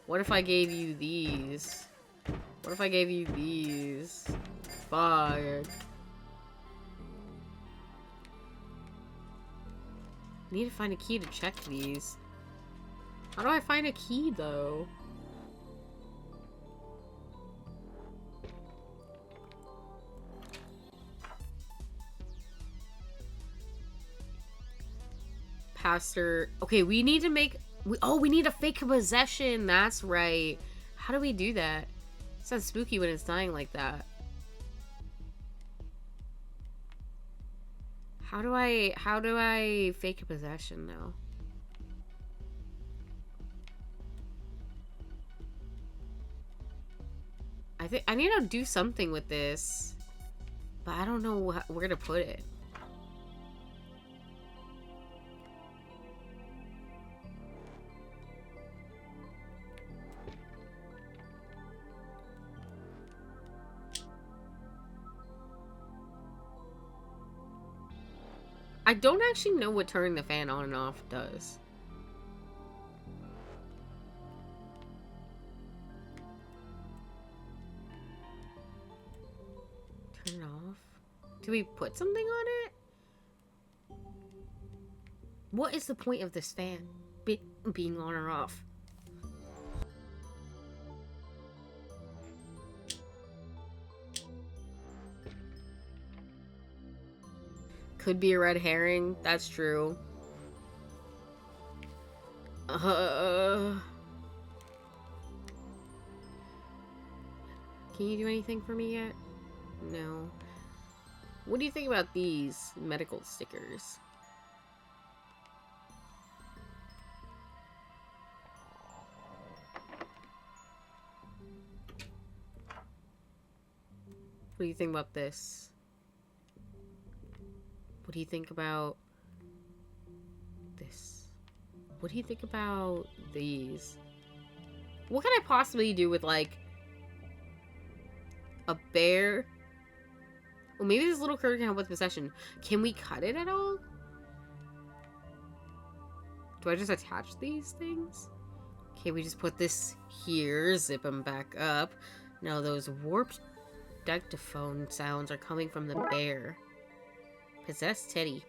Speaker 1: What if I gave you these? What if I gave you these? Fuck. I need to find a key to check these. How do I find a key, though? Pastor. Okay, we need to make... we need a fake possession. That's right. How do we do that? It sounds spooky when it's dying like that. How do I fake a possession, though? I think I need to do something with this, but I don't know where to put it. I don't actually know what turning the fan on and off does. Turn it off? Do we put something on it? What is the point of this fan being on or off? Could be a red herring. That's true. Can you do anything for me yet? No. What do you think about these medical stickers? What do you think about this? What do you think about this? What do you think about these? What can I possibly do with, like, a bear? Well, maybe this little critter can help with possession. Can we cut it at all? Do I just attach these things? Okay, we just put this here, zip them back up. Now those warped dictaphone sounds are coming from the bear. Possessed Teddy.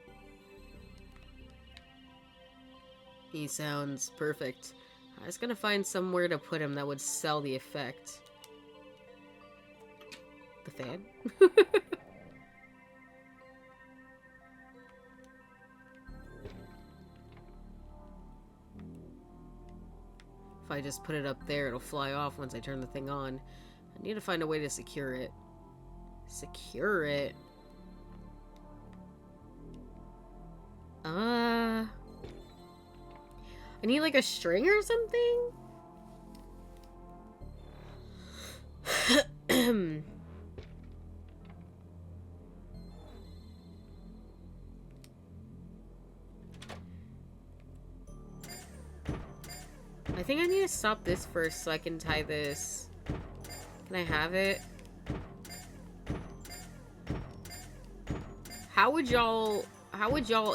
Speaker 1: He sounds perfect. I was gonna find somewhere to put him that would sell the effect. The fan? If I just put it up there, it'll fly off once I turn the thing on. I need to find a way to secure it. Secure it? I need like a string or something? I think I need to stop this first so I can tie this. Can I have it? How would y'all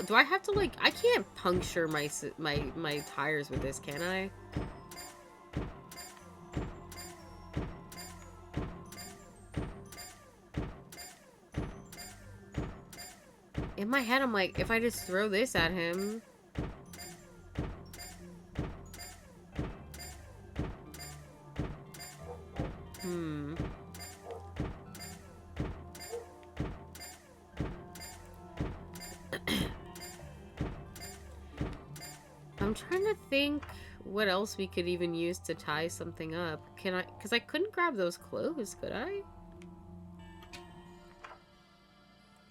Speaker 1: do I have to, like, I can't puncture my tires with this, can I? In my head, I'm like, if I just throw this at him... I'm trying to think what else we could even use to tie something up. Can I? Because I couldn't grab those clothes, could I?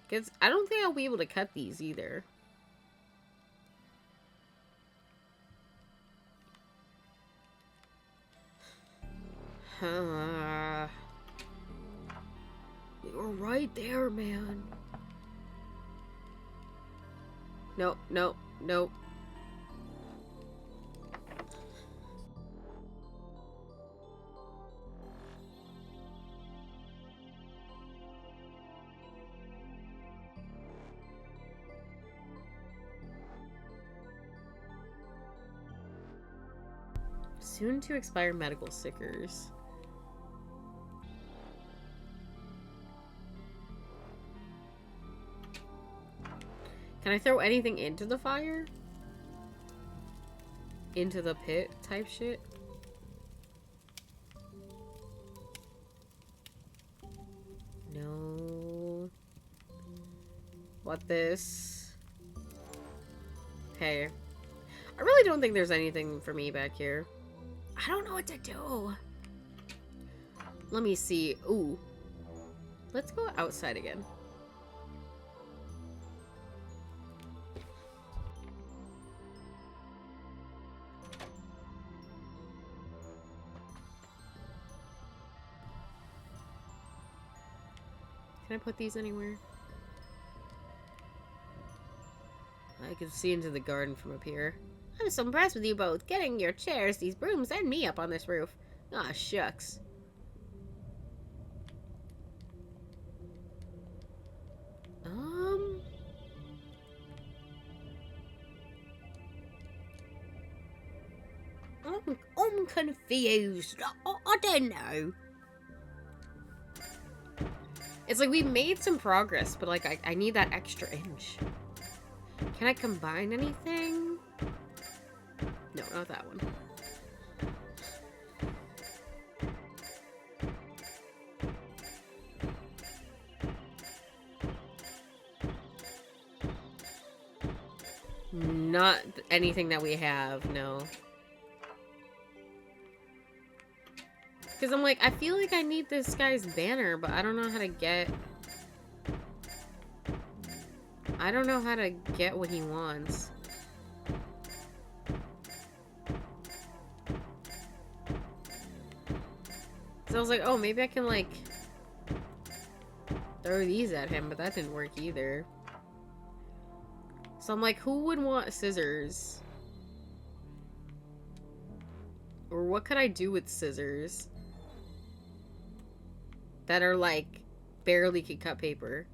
Speaker 1: Because I don't think I'll be able to cut these either. You were right there, man. Nope, nope, nope. Soon to expire medical stickers. Can I throw anything into the fire? Into the pit type shit? No. What this? Hey. I really don't think there's anything for me back here. I don't know what to do. Let me see. Ooh. Let's go outside again. Can I put these anywhere? I can see into the garden from up here. I'm so impressed with you both. Getting your chairs, these brooms, and me up on this roof. Aw, shucks. I'm confused. I don't know. It's like we made some progress, but like I need that extra inch. Can I combine anything? No, not that one. Not anything that we have, no. Because I'm like, I feel like I need this guy's banner, but I don't know how to get... I don't know how to get what he wants. So I was like, oh, maybe I can, like, throw these at him, but that didn't work either. So I'm like, who would want scissors? Or what could I do with scissors? That are, like, barely could cut paper.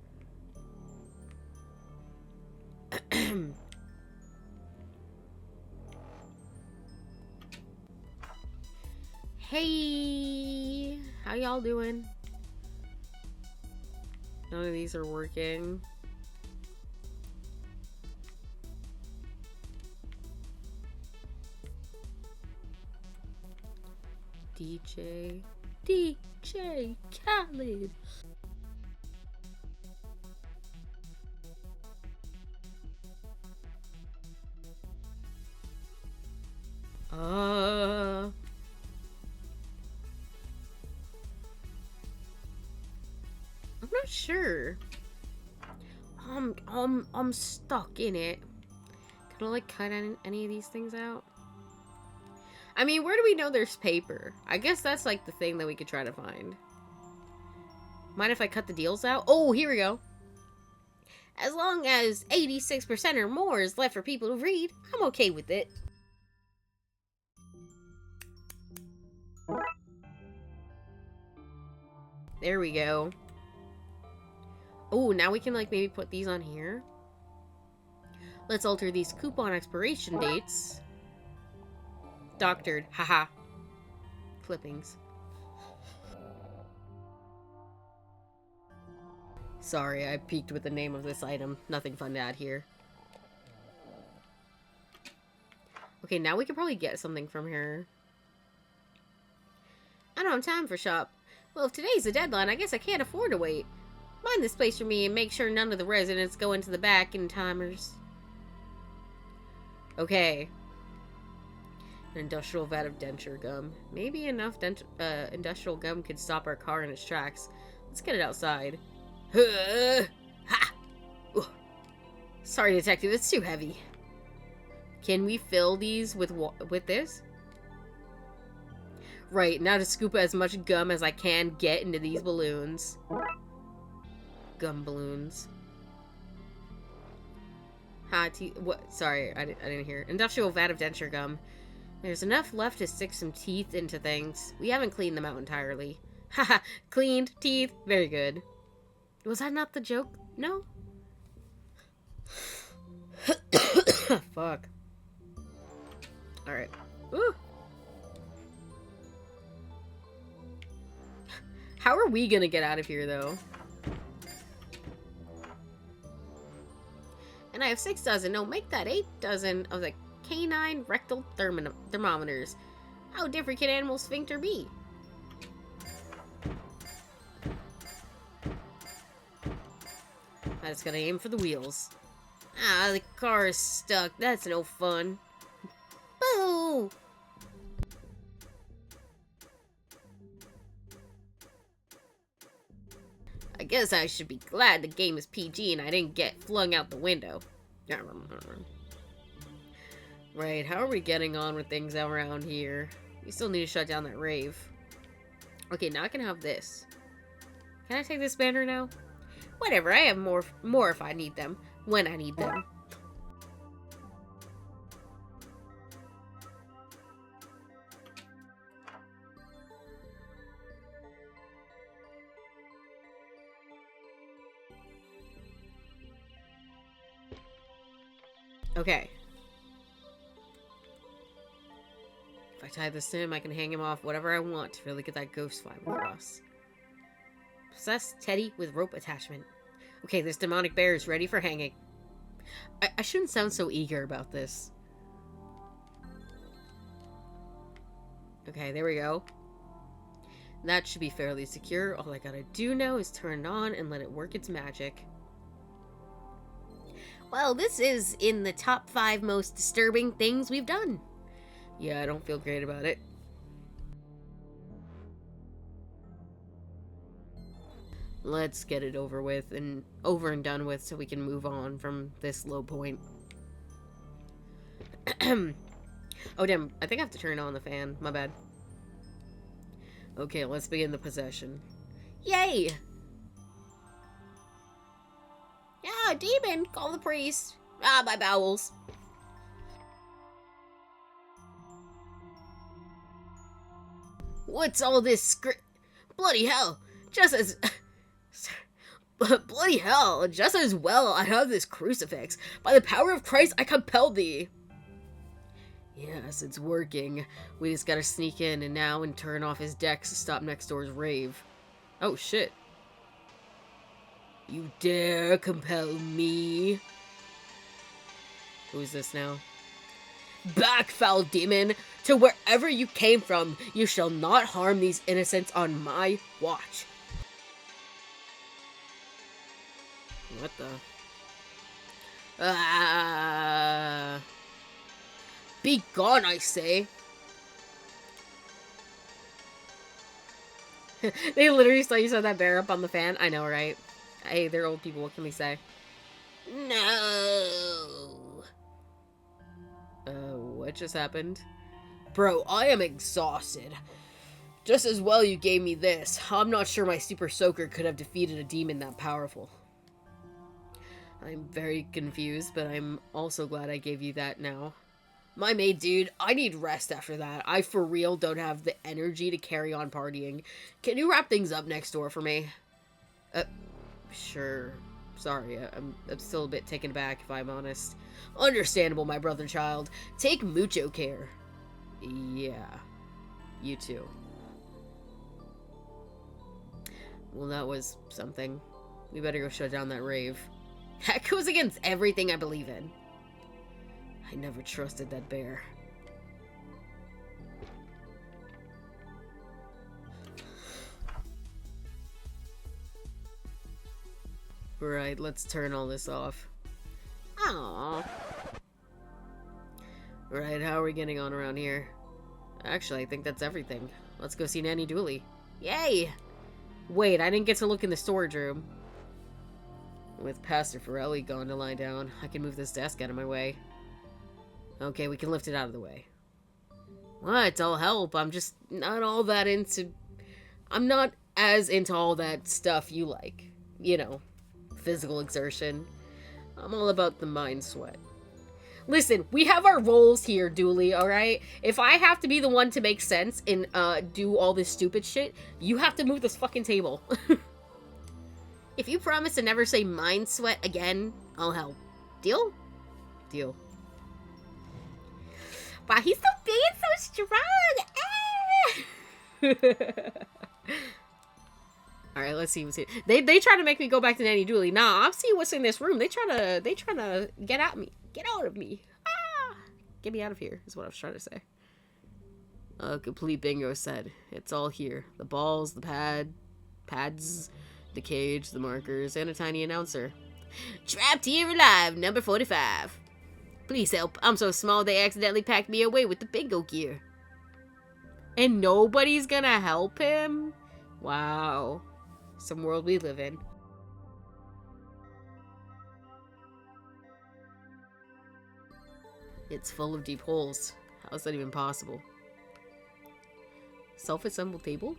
Speaker 1: Hey! How y'all doing? None of these are working. DJ Khaled. I'm not sure. I'm stuck in it. Can I like cut any of these things out? I mean, where do we know there's paper? I guess that's like the thing that we could try to find. Mind if I cut the deals out? Oh, here we go. As long as 86% or more is left for people to read, I'm okay with it. There we go. Oh, now we can like maybe put these on here. Let's alter these coupon expiration dates. Doctored. Haha. Clippings. Sorry, I peeked with the name of this item. Nothing fun to add here. Okay, now we can probably get something from here.
Speaker 2: I don't have time for shop. Well, if today's the deadline, I guess I can't afford to wait. Mind this place for me and make sure none of the residents go into the back in timers.
Speaker 1: Okay. An industrial vat of denture gum. Maybe enough industrial gum could stop our car in its tracks. Let's get it outside. Ha! Sorry, detective, it's too heavy. Can we fill these with this? Right, now to scoop as much gum as I can get into these balloons. Gum balloons. What? Sorry, I didn't hear. Industrial vat of denture gum. There's enough left to stick some teeth into things. We haven't cleaned them out entirely. Haha, cleaned teeth. Very good. Was that not the joke? No? Fuck. Alright. Ooh. How are we gonna get out of here, though?
Speaker 2: And I have 6 dozen. No, make that 8 dozen of the canine rectal thermometers. How different can animal sphincter be?
Speaker 1: I just gotta aim for the wheels. Ah, the car is stuck. That's no fun.
Speaker 2: Boo!
Speaker 1: I guess I should be glad the game is PG and I didn't get flung out the window. Right, how are we getting on with things around here? We still need to shut down that rave. Okay, now I can have this. Can I take this banner now? Whatever, I have more if I need them. When I need them. Okay. If I tie this to him, I can hang him off whatever I want to really get that ghost vibe across. Possess Teddy with rope attachment. Okay, this demonic bear is ready for hanging. I shouldn't sound so eager about this. Okay, there we go. That should be fairly secure. All I gotta do now is turn it on and let it work its magic.
Speaker 2: Well, this is in the top 5 most disturbing things we've done.
Speaker 1: Yeah, I don't feel great about it. Let's get it over with and done with so we can move on from this low point. Oh, damn. I think I have to turn on the fan. My bad. Okay, let's begin the possession.
Speaker 2: Yay! Yeah, demon! Call the priest. Ah, my bowels.
Speaker 1: What's all this bloody hell! Just as... bloody hell! Just as well I have this crucifix. By the power of Christ, I compel thee! Yes, it's working. We just gotta sneak in and turn off his decks to stop next door's rave. Oh, shit. You dare compel me? Who's this now? Back, foul demon! To wherever you came from, you shall not harm these innocents on my watch. What the? Be gone, I say! They literally saw you set that bear up on the fan. I know, right? Hey, they're old people. What can we say?
Speaker 2: No.
Speaker 1: What just happened? Bro, I am exhausted. Just as well you gave me this. I'm not sure my super soaker could have defeated a demon that powerful. I'm very confused, but I'm also glad I gave you that now. My maid, dude, I need rest after that. I for real don't have the energy to carry on partying. Can you wrap things up next door for me? Sure. Sorry, I'm still a bit taken aback, if I'm honest. Understandable, my brother child. Take mucho care. Yeah. You too. Well, that was something. We better go shut down that rave. That goes against everything I believe in. I never trusted that bear. Right, let's turn all this off. Aww. Right, how are we getting on around here? Actually, I think that's everything. Let's go see Nanny Dooley. Yay! Wait, I didn't get to look in the storage room. With Pastor Forelli gone to lie down, I can move this desk out of my way. Okay, we can lift it out of the way. What? I'll help. I'm just not all that into... I'm not as into all that stuff you like. You know, physical exertion. I'm all about the mind sweat. Listen, we have our roles here, Dooley, alright? If I have to be the one to make sense and do all this stupid shit, you have to move this fucking table. If you promise to never say mind sweat again, I'll help. Deal? Deal. Wow, he's so big and so strong! Alright, let's see what's here. They try to make me go back to Nanny Dooley. Nah, I'm seeing what's in this room. They try to get at me. Get out of me. Ah! Get me out of here, is what I was trying to say. A complete bingo set. It's all here. The balls, the pads, the cage, the markers, and a tiny announcer. Trapped here alive, number 45. Please help. I'm so small they accidentally packed me away with the bingo gear. And nobody's gonna help him? Wow. Some world we live in. It's full of deep holes. How is that even possible? Self-assembled table?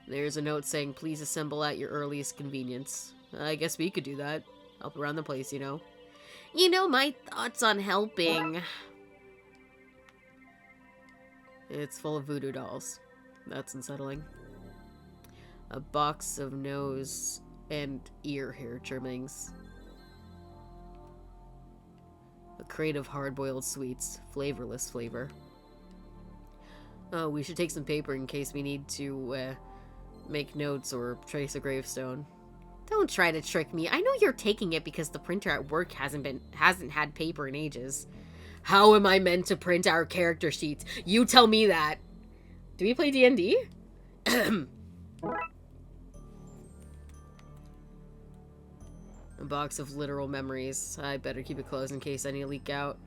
Speaker 1: There's a note saying, please assemble at your earliest convenience. I guess we could do that. Help around the place, you know. You know my thoughts on helping. It's full of voodoo dolls. That's unsettling. A box of nose and ear hair trimmings. A crate of hard-boiled sweets, flavorless flavor. Oh, we should take some paper in case we need to, make notes or trace a gravestone. Don't try to trick me. I know you're taking it because the printer at work hasn't had paper in ages. How am I meant to print our character sheets? You tell me that. Do we play D&D? A box of literal memories. I better keep it closed in case any leak out.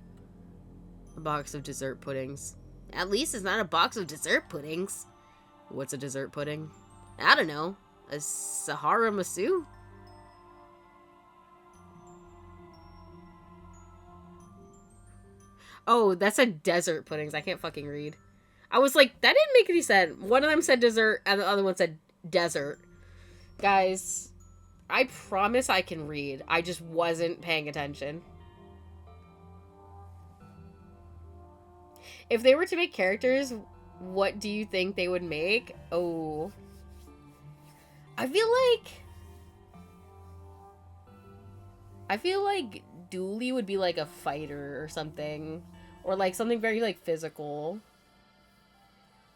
Speaker 1: A box of dessert puddings. At least it's not a box of dessert puddings. What's a dessert pudding? I don't know. A Sahara Masu? Oh, that said desert puddings. I can't fucking read. I was like, that didn't make any sense. One of them said dessert, and the other one said desert. Guys, I promise I can read. I just wasn't paying attention. If they were to make characters, what do you think they would make? Oh. I feel like Dooley would be like a fighter or something. Or like something very like physical.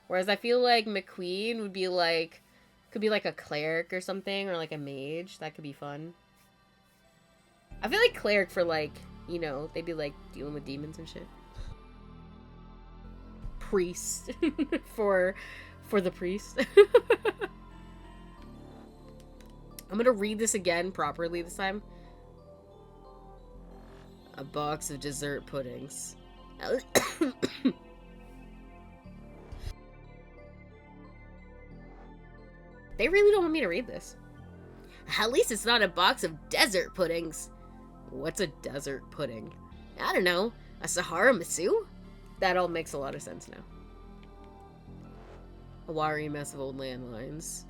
Speaker 1: Whereas I feel like McQueen would be like, could be like a cleric or something, or like a mage. That could be fun. I feel like cleric for like, you know, they'd be like dealing with demons and shit. Priest for the priest. I'm gonna read this again properly this time. A box of dessert puddings. They really don't want me to read this. At least it's not a box of desert puddings. What's a desert pudding? I don't know. A Sahara Masu? That all makes a lot of sense now. A wiry mess of old landlines.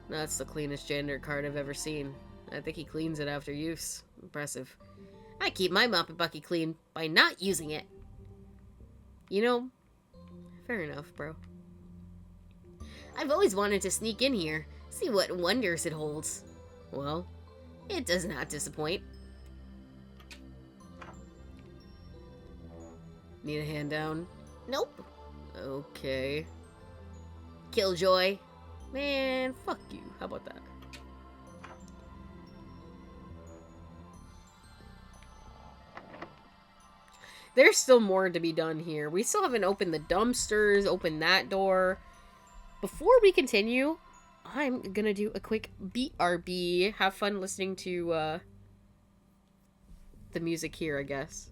Speaker 1: That's the cleanest janitor card I've ever seen. I think he cleans it after use. Impressive. I keep my mop and bucket clean by not using it. You know, fair enough, bro. I've always wanted to sneak in here, see what wonders it holds. Well, it does not disappoint. Need a hand down? Nope. Okay. Killjoy. Man, fuck you. How about that? There's still more to be done here. We still haven't opened the dumpsters, opened that door. Before we continue, I'm gonna do a quick BRB. Have fun listening to the music here, I guess.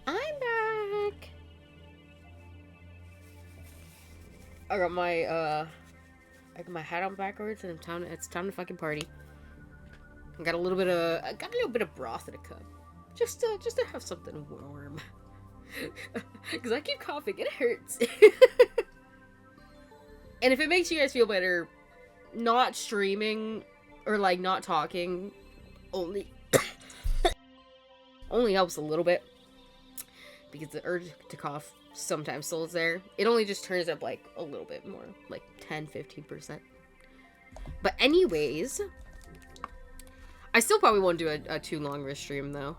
Speaker 1: I'm back. I got my hat on backwards, and it's time to fucking party. I got a little bit of broth in a cup, just to have something warm. Because I keep coughing, it hurts. And if it makes you guys feel better, not streaming or like not talking only helps a little bit, because the urge to cough sometimes still is there. It only just turns up like a little bit more, like 10-15%. But anyways, I still probably won't do a too long of a stream though.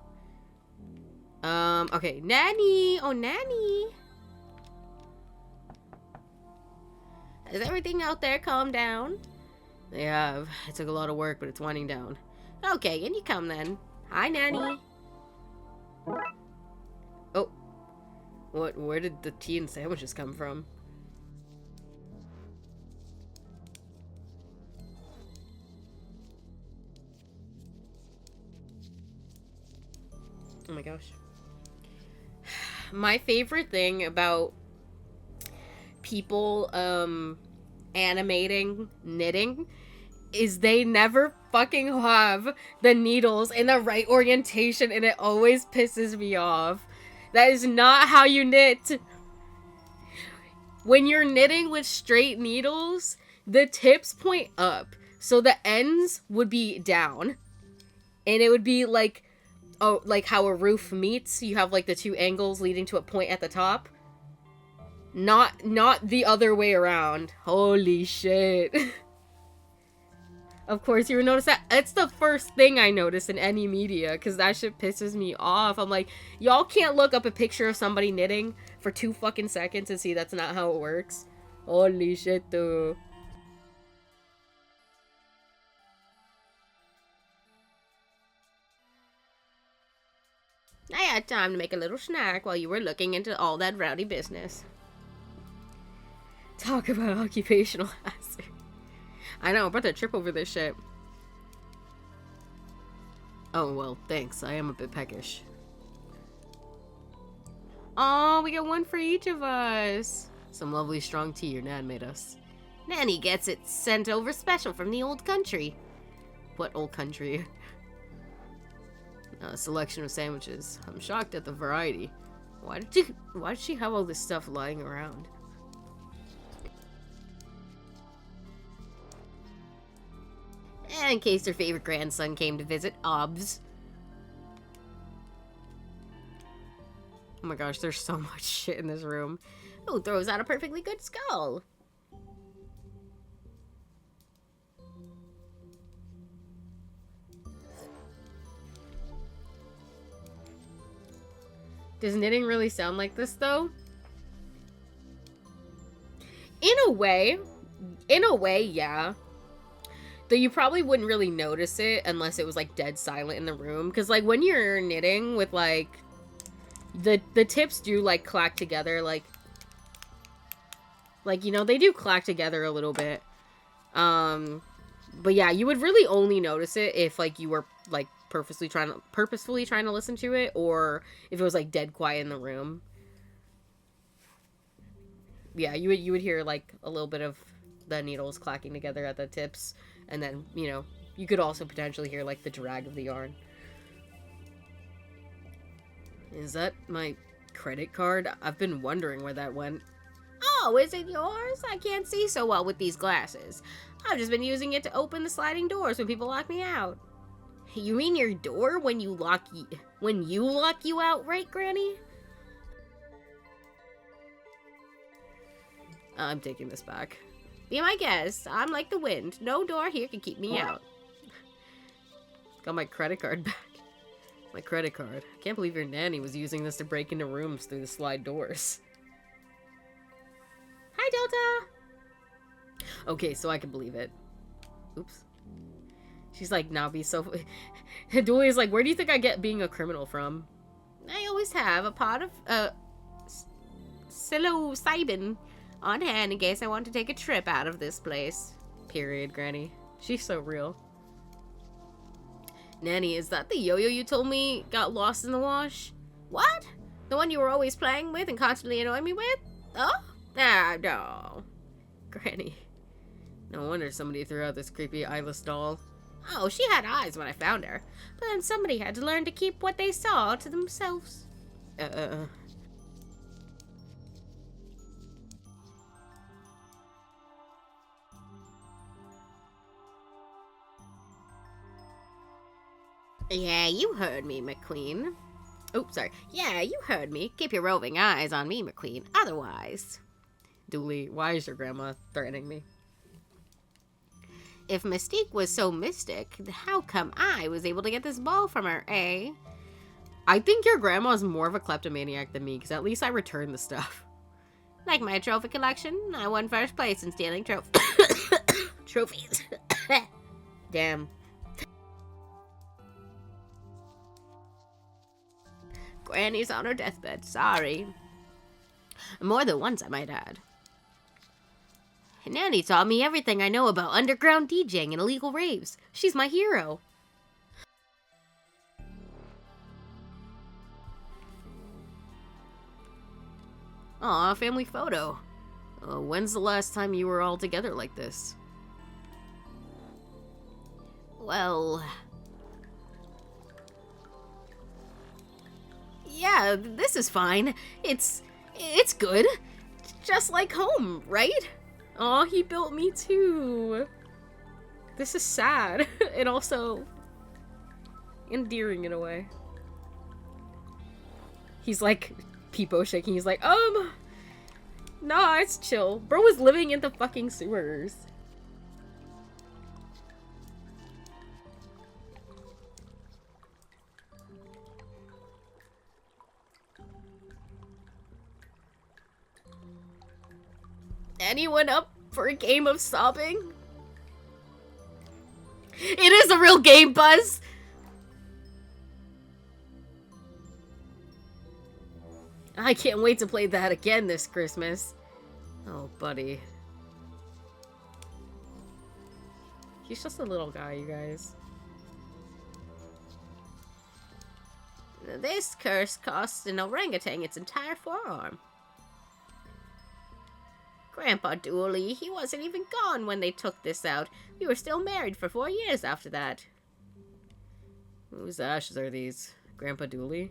Speaker 1: Okay, Nanny! Oh, Nanny! Has everything out there calmed down? They have. It took a lot of work, but it's winding down. Okay, in you come then. Hi, Nanny. Oh. Where did the tea and sandwiches come from? Oh my gosh. My favorite thing about people, animating knitting is they never fucking have the needles in the right orientation, and it always pisses me off. That is not how you knit. When you're knitting with straight needles, the tips point up, so the ends would be down, and it would be like, oh, like how a roof meets. You have like the two angles leading to a point at the top. Not the other way around. Holy shit. Of course you would notice that. It's the first thing I notice in any media, because that shit pisses me off. I'm like, y'all can't look up a picture of somebody knitting for 2 fucking seconds and see that's not how it works. Holy shit, dude. I had time to make a little snack while you were looking into all that rowdy business. Talk about occupational hazard. I know, I'm about to trip over this shit. Oh, well, thanks. I am a bit peckish. Oh, we got one for each of us. Some lovely strong tea your nan made us. Nanny gets it sent over special from the old country. What old country? A selection of sandwiches. I'm shocked at the variety. Why did she have all this stuff lying around? And in case her favorite grandson came to visit, obvs. Oh my gosh, there's so much shit in this room. Who throws out a perfectly good skull? Does knitting really sound like this, though? In a way, yeah. Though you probably wouldn't really notice it unless it was, like, dead silent in the room. Because, like, when you're knitting with, like, the tips do, like, clack together, like, you know, they do clack together a little bit. But yeah, you would really only notice it if, like, you were, like, purposefully trying to listen to it, or if it was, like, dead quiet in the room. Yeah, you would hear, like, a little bit of the needles clacking together at the tips, and then, you know, you could also potentially hear, like, the drag of the yarn. Is that my credit card? I've been wondering where that went. Oh, is it yours? I can't see so well with these glasses. I've just been using it to open the sliding doors when people lock me out. You mean your door when you lock you out, right, Granny? I'm taking this back. Be my guest. I'm like the wind. No door here can keep me out. Got my credit card back. My credit card. I can't believe your nanny was using this to break into rooms through the slide doors. Hi, Delta! Okay, so I can believe it. Oops. She's like, now be so... Dooley's like, where do you think I get being a criminal from? I always have a pot of,
Speaker 2: psilocybin on hand in case I want to take a trip out of this place.
Speaker 1: Period, Granny. She's so real. Nanny, is that the yo-yo you told me got lost in the wash?
Speaker 2: What? The one you were always playing with and constantly annoying me with? Oh? Ah, no.
Speaker 1: Granny. No wonder somebody threw out this creepy eyeless doll.
Speaker 2: Oh, she had eyes when I found her. But then somebody had to learn to keep what they saw to themselves. Yeah, you heard me, McQueen.
Speaker 1: Oh, sorry.
Speaker 2: Yeah, you heard me. Keep your roving eyes on me, McQueen. Otherwise...
Speaker 1: Dooley, why is your grandma threatening me?
Speaker 2: If Mystique was so mystic, how come I was able to get this ball from her, eh?
Speaker 1: I think your grandma's more of a kleptomaniac than me, because at least I returned the stuff.
Speaker 2: Like my trophy collection, I won first place in stealing trophies. Damn. Granny's on her deathbed, sorry. More than once, I might add. Nanny taught me everything I know about underground DJing and illegal raves. She's my hero.
Speaker 1: Aw, family photo. When's the last time you were all together like this?
Speaker 2: Well... yeah, this is fine. It's good. Just like home, right?
Speaker 1: Aw, he built me too. This is sad. And also endearing in a way. He's like peepo shaking. He's like, nah, it's chill. Bro was living in the fucking sewers.
Speaker 2: Anyone up for a game of sobbing? It is a real game, Buzz!
Speaker 1: I can't wait to play that again this Christmas. Oh, buddy. He's just a little guy, you guys.
Speaker 2: This curse cost an orangutan its entire forearm. Grandpa Dooley, he wasn't even gone when they took this out. We were still married for 4 years after that.
Speaker 1: Whose ashes are these? Grandpa Dooley?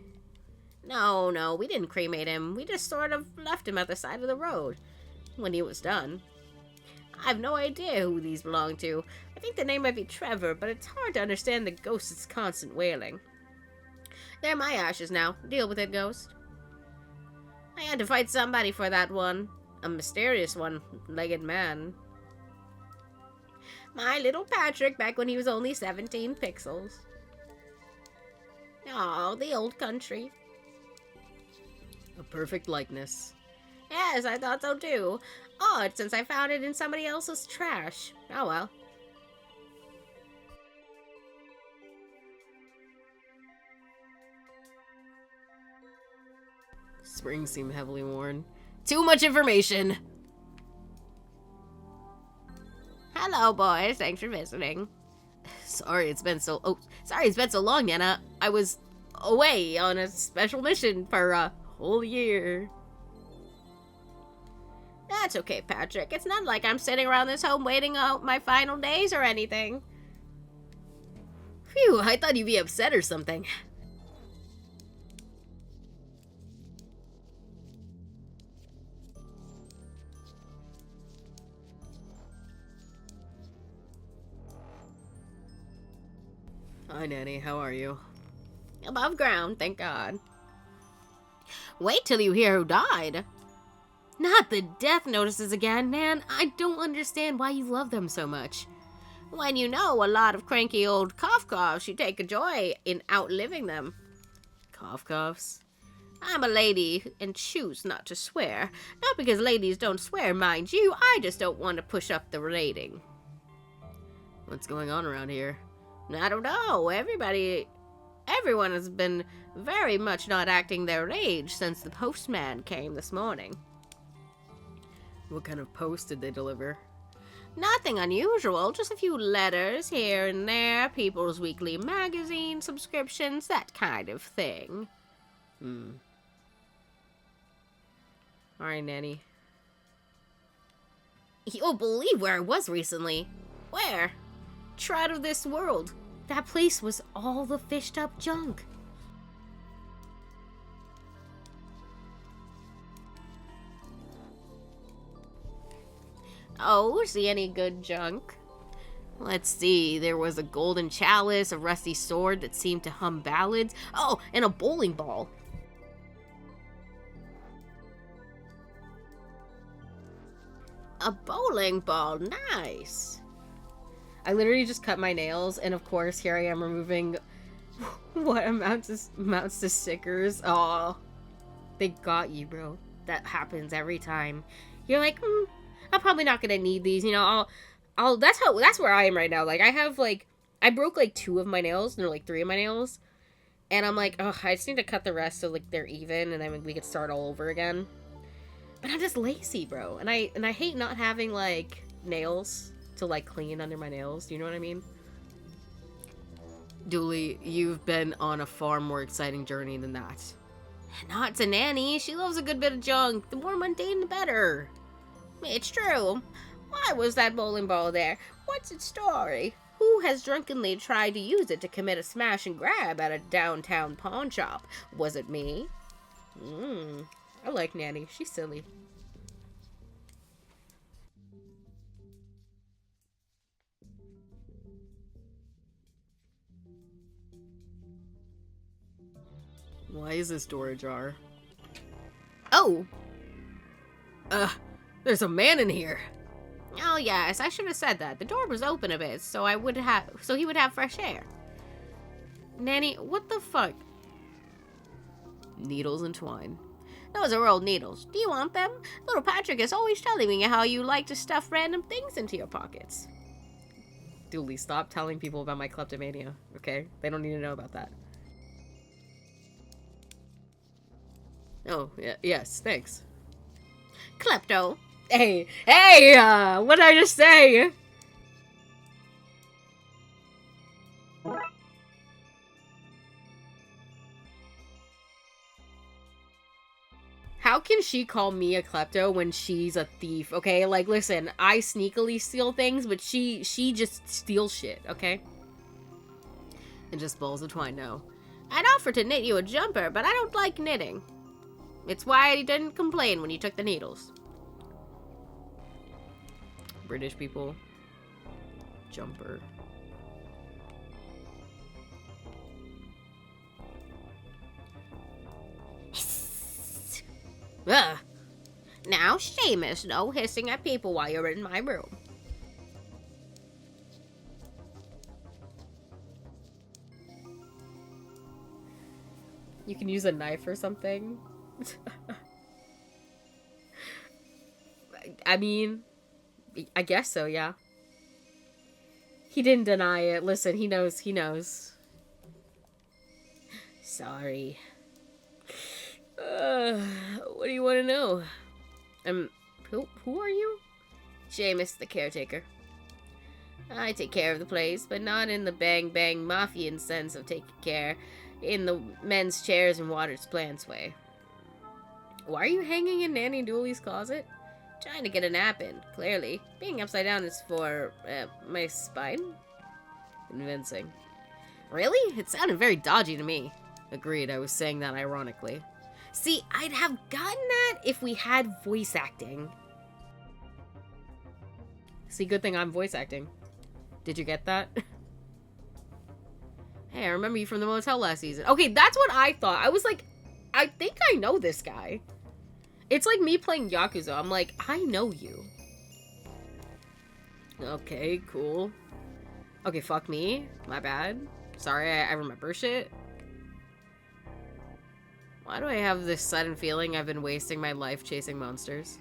Speaker 2: No, we didn't cremate him. We just sort of left him at the side of the road when he was done. I have no idea who these belong to. I think the name might be Trevor, but it's hard to understand the ghost's constant wailing. They're my ashes now. Deal with it, ghost. I had to fight somebody for that one. A mysterious one-legged man. My little Patrick back when he was only 17 pixels. Oh, the old country.
Speaker 1: A perfect likeness.
Speaker 2: Yes, I thought so too. Odd, since I found it in somebody else's trash. Oh well.
Speaker 1: Springs seem heavily worn. Too much information!
Speaker 2: Hello, boys. Thanks for visiting.
Speaker 1: Sorry it's been so long, Nanna. I was away on a special mission for a whole year.
Speaker 2: That's okay, Patrick. It's not like I'm sitting around this home waiting out my final days or anything.
Speaker 1: Phew, I thought you'd be upset or something. Hi, Nanny. How are you?
Speaker 2: Above ground, thank God. Wait till you hear who died.
Speaker 1: Not the death notices again, man. I don't understand why you love them so much.
Speaker 2: When you know a lot of cranky old cough-coughs, you take a joy in outliving them.
Speaker 1: Cough-coughs?
Speaker 2: I'm a lady and choose not to swear. Not because ladies don't swear, mind you. I just don't want to push up the rating.
Speaker 1: What's going on around here?
Speaker 2: I don't know. Everyone has been very much not acting their age since the postman came this morning.
Speaker 1: What kind of post did they deliver?
Speaker 2: Nothing unusual, just a few letters here and there, people's weekly magazine subscriptions, that kind of thing.
Speaker 1: Alright, Nanny.
Speaker 2: You'll believe where I was recently. Where? Tried of this world. That place was all the fished up junk. Oh, see any good junk? Let's see, there was a golden chalice, a rusty sword that seemed to hum ballads. Oh, and a bowling ball. A bowling ball, nice.
Speaker 1: I literally just cut my nails, and of course, here I am removing what amounts to stickers. Oh, they got you, bro.
Speaker 2: That happens every time. You're like, I'm probably not gonna need these, you know, that's where I am right now. Like, I broke like 2 of my nails, no, like 3 of my nails. And I'm like, oh, I just need to cut the rest so like they're even, and then we could start all over again. But I'm just lazy, bro. And I hate not having like nails to like clean under my nails. Do you know what I mean?
Speaker 1: Dooley, you've been on a far more exciting journey than that.
Speaker 2: Not to Nanny. She loves a good bit of junk. The more mundane, the better. It's true. Why was that bowling ball there? What's its story? Who has drunkenly tried to use it to commit a smash and grab at a downtown pawn shop? Was it me?
Speaker 1: I like Nanny. She's silly. Why is this door ajar?
Speaker 2: Oh!
Speaker 1: There's a man in here!
Speaker 2: Oh yes, I should have said that. The door was open a bit, so he would have fresh air.
Speaker 1: Nanny, what the fuck? Needles and twine.
Speaker 2: Those are old needles. Do you want them? Little Patrick is always telling me how you like to stuff random things into your pockets.
Speaker 1: Dooley, stop telling people about my kleptomania, okay? They don't need to know about that. Oh, yeah, yes, thanks.
Speaker 2: Klepto.
Speaker 1: Hey, what did I just say? How can she call me a klepto when she's a thief, okay? Like, listen, I sneakily steal things, but she just steals shit, okay? And just balls of twine, no.
Speaker 2: I'd offer to knit you a jumper, but I don't like knitting. It's why I didn't complain when you took the needles.
Speaker 1: British people. Jumper.
Speaker 2: Ugh. Now, Seamus, no hissing at people while you're in my room.
Speaker 1: You can use a knife or something. I mean, I guess so, yeah. He didn't deny it. Listen, he knows.
Speaker 2: Sorry.
Speaker 1: What do you want to know? Who are you?
Speaker 2: Seamus, the caretaker. I take care of the place, but not in the bang-bang mafian sense of taking care, in the men's chairs and waters plants way.
Speaker 1: Why are you hanging in Nanny Dooley's closet?
Speaker 2: Trying to get a nap in, clearly. Being upside down is for, my spine?
Speaker 1: Convincing.
Speaker 2: Really? It sounded very dodgy to me.
Speaker 1: Agreed, I was saying that ironically.
Speaker 2: See, I'd have gotten that if we had voice acting.
Speaker 1: See, good thing I'm voice acting. Did you get that? Hey, I remember you from the motel last season. Okay, that's what I thought. I was like, I think I know this guy. It's like me playing Yakuza. I'm like, I know you. Okay, cool. Okay, fuck me. My bad. Sorry, I remember shit. Why do I have this sudden feeling I've been wasting my life chasing monsters?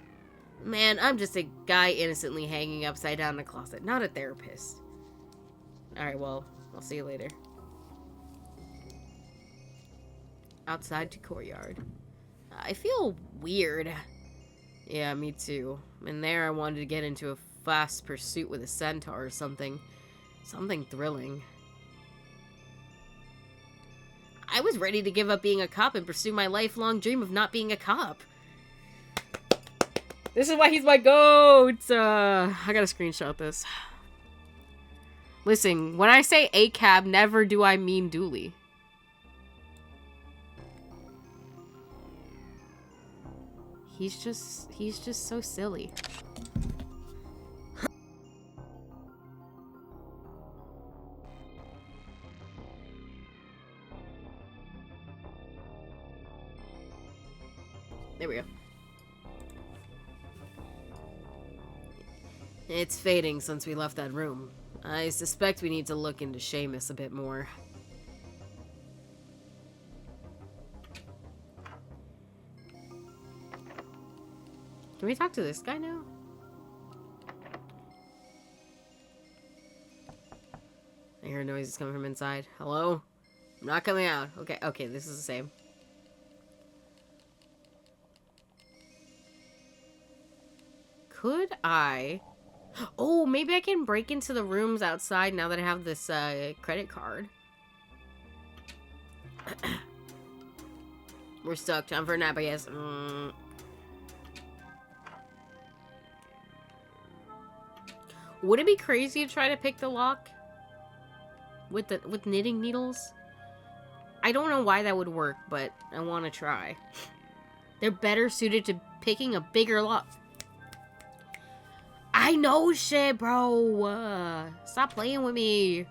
Speaker 1: Man, I'm just a guy innocently hanging upside down in a closet, not a therapist. Alright, well, I'll see you later. Outside to courtyard.
Speaker 2: I feel weird.
Speaker 1: Yeah, me too. And there I wanted to get into a fast pursuit with a centaur or something. Something thrilling. I was ready to give up being a cop and pursue my lifelong dream of not being a cop. This is why he's my goat! I gotta screenshot this. Listen, when I say a cab, never do I mean dooley. He's just so silly. There we go. It's fading since we left that room. I suspect we need to look into Seamus a bit more. Can we talk to this guy now? I hear noises coming from inside. Hello? I'm not coming out. Okay, okay, this is the same. Could I... Oh, maybe I can break into the rooms outside now that I have this credit card. We're stuck. Time for a nap, I guess. Would it be crazy to try to pick the lock with knitting needles? I don't know why that would work, but I want to try. They're better suited to picking a bigger lock. I know shit, bro. Stop playing with me.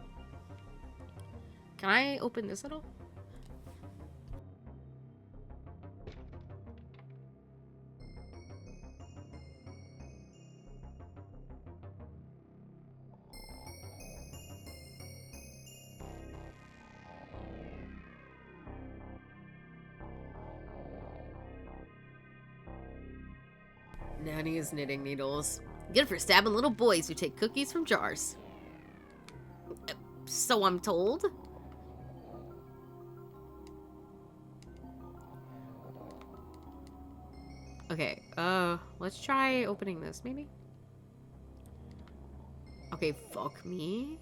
Speaker 1: Can I open this at all? Nanny is knitting needles. Good for stabbing little boys who take cookies from jars. So I'm told. Okay, let's try opening this, maybe? Okay, fuck me.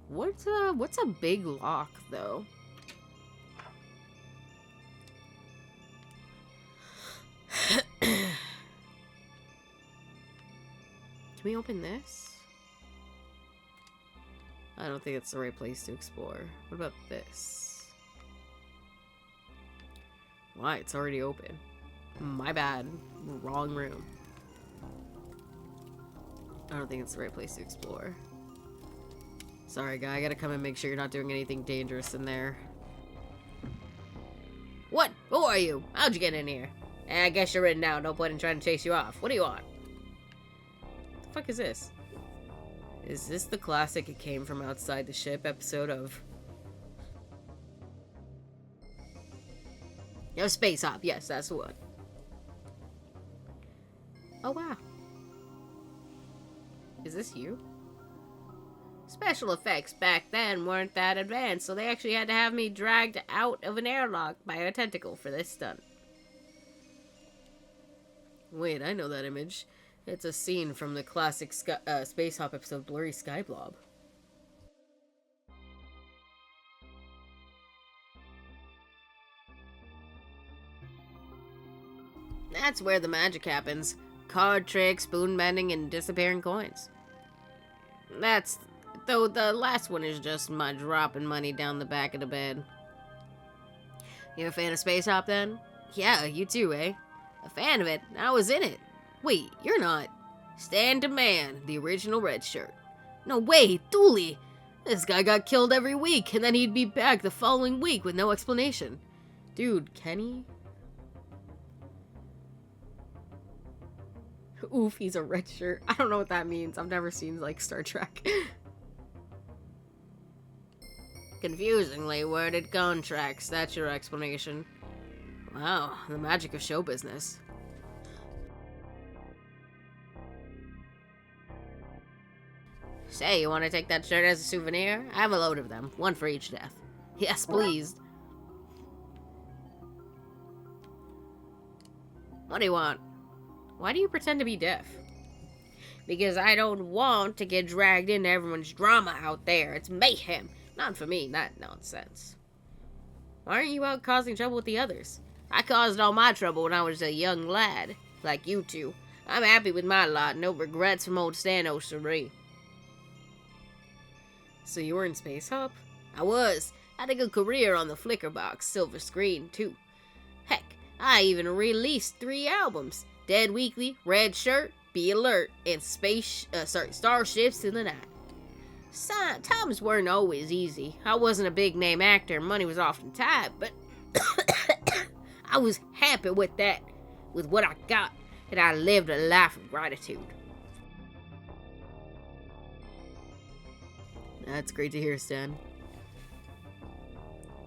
Speaker 1: What's a big lock, though? Can we open this? I don't think it's the right place to explore. What about this? Why? It's already open. My bad. Wrong room. I don't think it's the right place to explore. Sorry, guy. I gotta come and make sure you're not doing anything dangerous in there. What? Who are you? How'd you get in here? I guess you're in now. No point in trying to chase you off. What do you want? What the fuck is this? Is this the classic "It Came From Outside the Ship" episode of... Yo, Space Hop. Yes, that's the one. Oh, wow. Is this you? Special effects back then weren't that advanced, so they actually had to have me dragged out of an airlock by a tentacle for this stunt. Wait, I know that image. It's a scene from the classic Space Hop episode Blurry Sky Blob. That's where the magic happens. Card tricks, spoon bending, and disappearing coins. Though the last one is just my dropping money down the back of the bed. You a fan of Space Hop then? Yeah, you too, eh? A fan of it? I was in it. Wait, you're not. Stand to Man, the original red shirt. No way, Dooley! This guy got killed every week, and then he'd be back the following week with no explanation. Dude, Kenny? Oof, he's a red shirt. I don't know what that means. I've never seen, like, Star Trek. Confusingly worded contracts, that's your explanation. Wow, the magic of show business. Say, you want to take that shirt as a souvenir? I have a load of them, one for each death. Yes, please. What do you want? Why do you pretend to be deaf? Because I don't want to get dragged into everyone's drama out there. It's mayhem. Not for me, not nonsense. Why aren't you out causing trouble with the others? I caused all my trouble when I was a young lad, like you two. I'm happy with my lot, no regrets from old Stano Suri. So you were in Space Hop? I was. Had a good career on the Flickerbox silver screen, too. Heck, I even released 3 albums. Dead Weekly, Red Shirt, Be Alert, and Starships in the Night. Times weren't always easy. I wasn't a big name actor, money was often tight, but I was happy with that, with what I got, and I lived a life of gratitude. That's great to hear, Stan.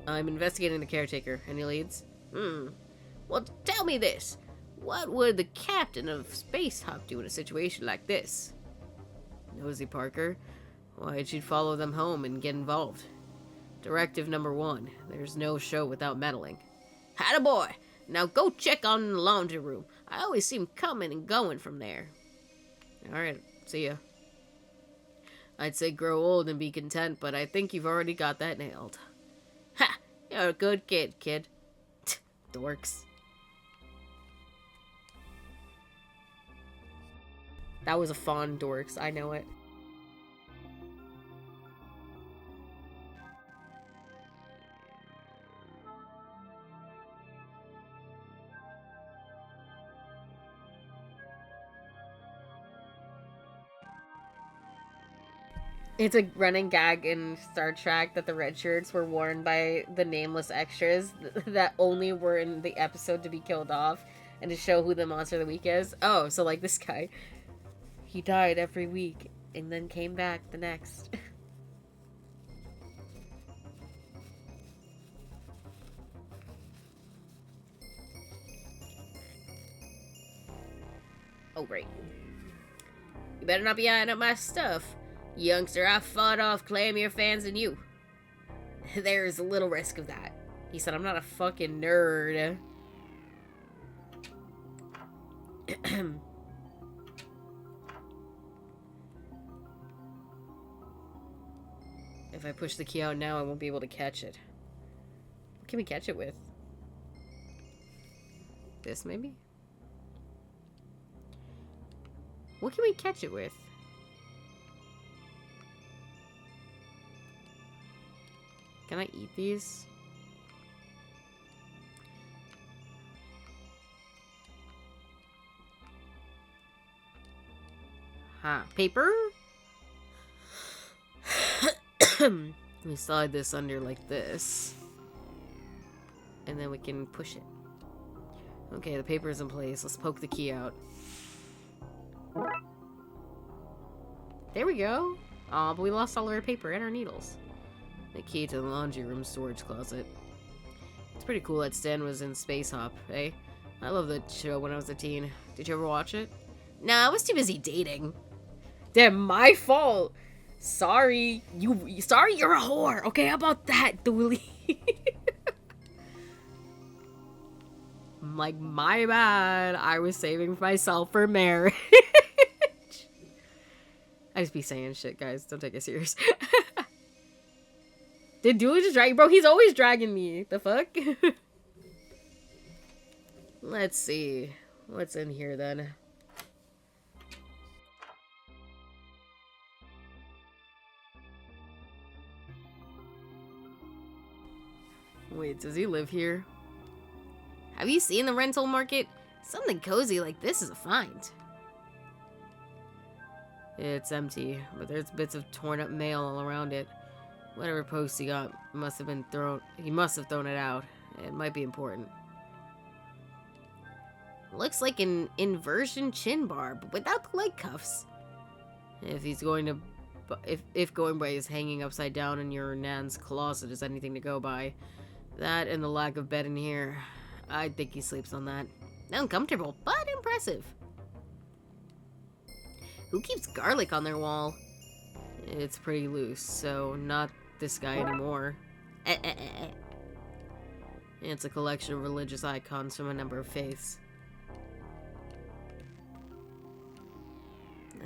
Speaker 1: I'm investigating the caretaker. Any leads? Well, tell me this. What would the captain of Space Hop do in a situation like this? Nosy Parker. Why, she'd follow them home and get involved. Directive number 1. There's no show without meddling. Attaboy! Now go check on the laundry room. I always see him coming and going from there. Alright, see ya. I'd say grow old and be content, but I think you've already got that nailed. Ha! You're a good kid. Dorks. That was a fun dorks, I know it. It's a running gag in Star Trek that the red shirts were worn by the nameless extras that only were in the episode to be killed off and to show who the monster of the week is. Oh, so like this guy. He died every week and then came back the next. Oh, right. You better not be eyeing up my stuff. Youngster, I fought off clamier fans than you. There's a little risk of that. He said, I'm not a fucking nerd. If I push the key out now, I won't be able to catch it. What can we catch it with? This, maybe? What can we catch it with? Can I eat these? Huh. Paper? Let me slide this under like this. And then we can push it. Okay, the paper's in place. Let's poke the key out. There we go. Aw, but we lost all our paper and our needles. The key to the laundry room storage closet. It's pretty cool that Stan was in Space Hop, eh? I loved that show when I was a teen. Did you ever watch it? Nah, I was too busy dating. Damn, my fault. Sorry. Sorry you're a whore. Okay, how about that, dooley? Like, my bad. I was saving myself for marriage. I just be saying shit, guys. Don't take it serious. Did Dooley just drag? Bro, he's always dragging me. The fuck? Let's see. What's in here, then? Wait, does he live here? Have you seen the rental market? Something cozy like this is a find. It's empty, but there's bits of torn up mail all around it. Whatever post he got must have been thrown. He must have thrown it out. It might be important. Looks like an inversion chin bar, but without the leg cuffs. If he's going to, if going by his hanging upside down in your nan's closet is anything to go by, that and the lack of bed in here, I think he sleeps on that. Uncomfortable, but impressive. Who keeps garlic on their wall? It's pretty loose, so not this guy anymore. It's a collection of religious icons from a number of faiths.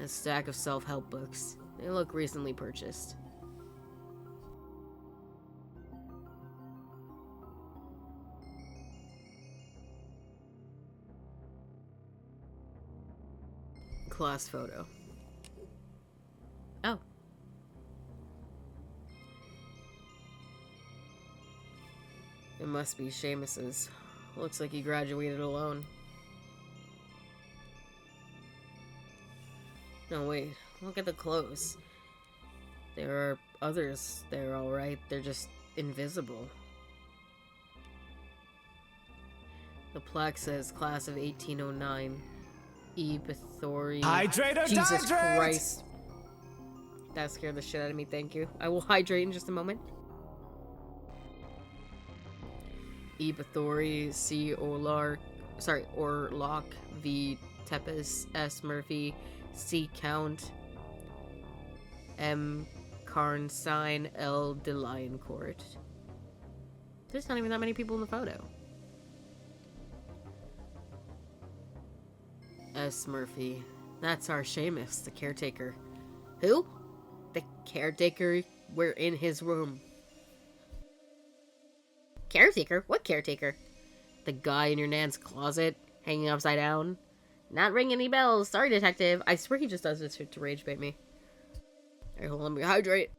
Speaker 1: A stack of self-help books. They look recently purchased. Class photo.
Speaker 2: Oh.
Speaker 1: It must be Seamus's. Looks like he graduated alone. No, wait. Look at the clothes. There are others there, alright. They're just invisible. The plaque says class of 1809. E. Bethori.
Speaker 3: Hydrate or
Speaker 1: Jesus
Speaker 3: dihydrate?
Speaker 1: Christ. That scared the shit out of me, thank you. I will hydrate in just a moment. E. Bethori, C. Orlock, V. Tepes, S. Murphy, C. Count, M. Karnstein, L. De Lioncourt. There's not even that many people in the photo. S. Murphy. That's our Seamus, the caretaker. Who? The caretaker? We're in his room.
Speaker 2: Caretaker? What caretaker?
Speaker 1: The guy in your nan's closet, hanging upside down.
Speaker 2: Not ringing any bells. Sorry, detective.
Speaker 1: I swear he just does this to rage bait me. Alright, hold on, let me hydrate.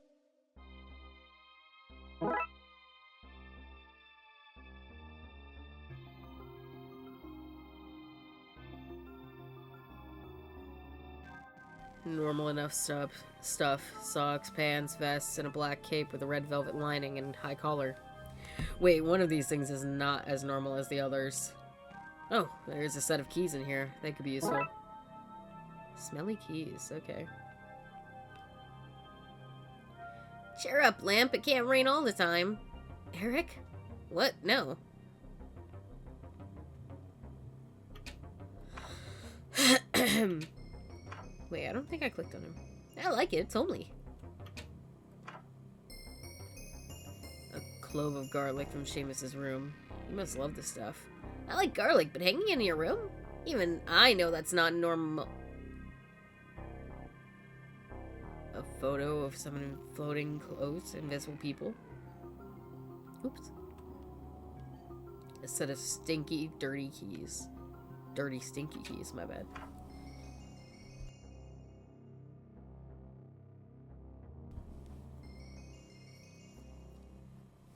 Speaker 1: Normal enough stuff. Socks, pants, vests, and a black cape with a red velvet lining and high collar. Wait, one of these things is not as normal as the others. Oh, there's a set of keys in here. They could be useful. Smelly keys, okay.
Speaker 2: Cheer up, Lamp. It can't rain all the time.
Speaker 1: Eric?
Speaker 2: What? No.
Speaker 1: Wait, I don't think I clicked on him.
Speaker 2: I like it. It's homely.
Speaker 1: A clove of garlic from Seamus's room. You must love this stuff.
Speaker 2: I like garlic, but hanging in your room? Even I know that's not normal.
Speaker 1: A photo of someone in floating clothes, invisible people. Oops. A set of stinky, dirty keys. Dirty, stinky keys, my bad.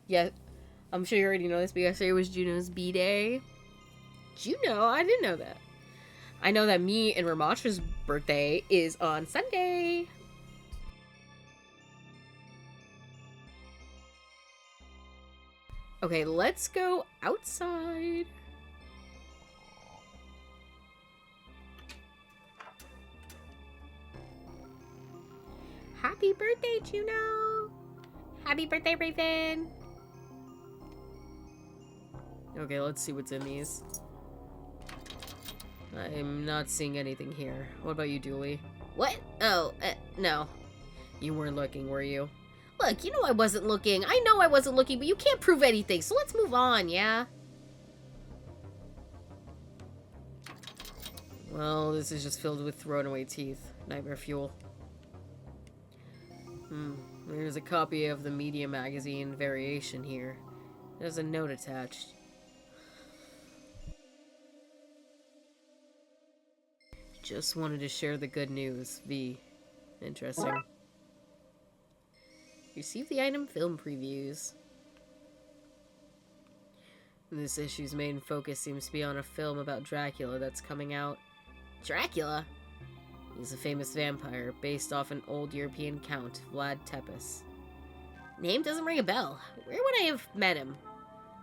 Speaker 1: Yeah, I'm sure you already know this, but yesterday was Juno's B-Day.
Speaker 2: Juno? I didn't know that.
Speaker 1: I know that me and Ramash's birthday is on Sunday. Okay, let's go outside.
Speaker 2: Happy birthday, Juno! Happy birthday, Raven!
Speaker 1: Okay, let's see what's in these. I'm not seeing anything here. What about you, Dooley?
Speaker 2: What? Oh, no.
Speaker 1: You weren't looking, were you?
Speaker 2: Look, you know I wasn't looking. I know I wasn't looking, but you can't prove anything, so let's move on, yeah?
Speaker 1: Well, this is just filled with thrown away teeth. Nightmare fuel. There's a copy of the Media Magazine Variation here. There's a note attached. Just wanted to share the good news, V. Interesting. Receive the item film previews. This issue's main focus seems to be on a film about Dracula that's coming out.
Speaker 2: Dracula?
Speaker 1: He's a famous vampire, based off an old European count, Vlad Tepes.
Speaker 2: Name doesn't ring a bell. Where would I have met him?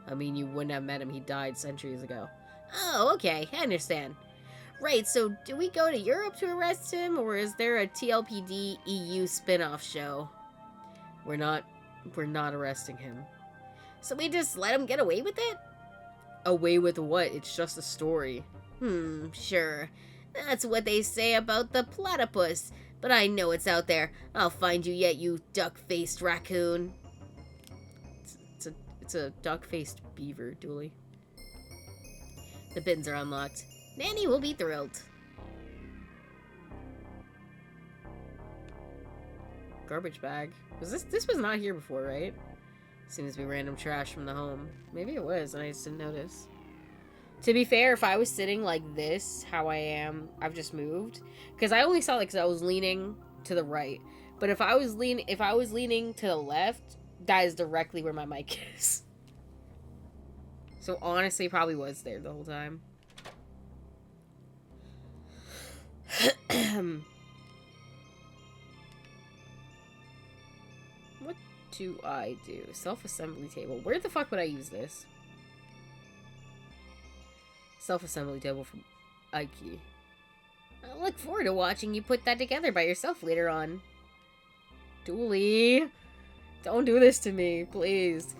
Speaker 1: I mean, you wouldn't have met him, he died centuries ago.
Speaker 2: Oh, okay, I understand. Right, so do we go to Europe to arrest him, or is there a TLPD EU spin-off show?
Speaker 1: We're not arresting him.
Speaker 2: So we just let him get away with it?
Speaker 1: Away with what? It's just a story.
Speaker 2: Sure. That's what they say about the platypus, but I know it's out there. I'll find you yet, you duck-faced raccoon.
Speaker 1: It's a duck-faced beaver, Dooley.
Speaker 2: The bins are unlocked. Nanny will be thrilled.
Speaker 1: Garbage bag. Was this was not here before, right? Seems to be random trash from the home. Maybe it was, and I just didn't notice. To be fair, if I was sitting like this, how I am, I've just moved. Because I only saw, like, 'cause I was leaning to the right. But if I was leaning to the left, that is directly where my mic is. So honestly, probably was there the whole time. What do I do? Self-assembly table. Where the fuck would I use this? Self-assembly table from Ike. I look forward to watching you put that together by yourself later on. Dooley, don't do this to me, please.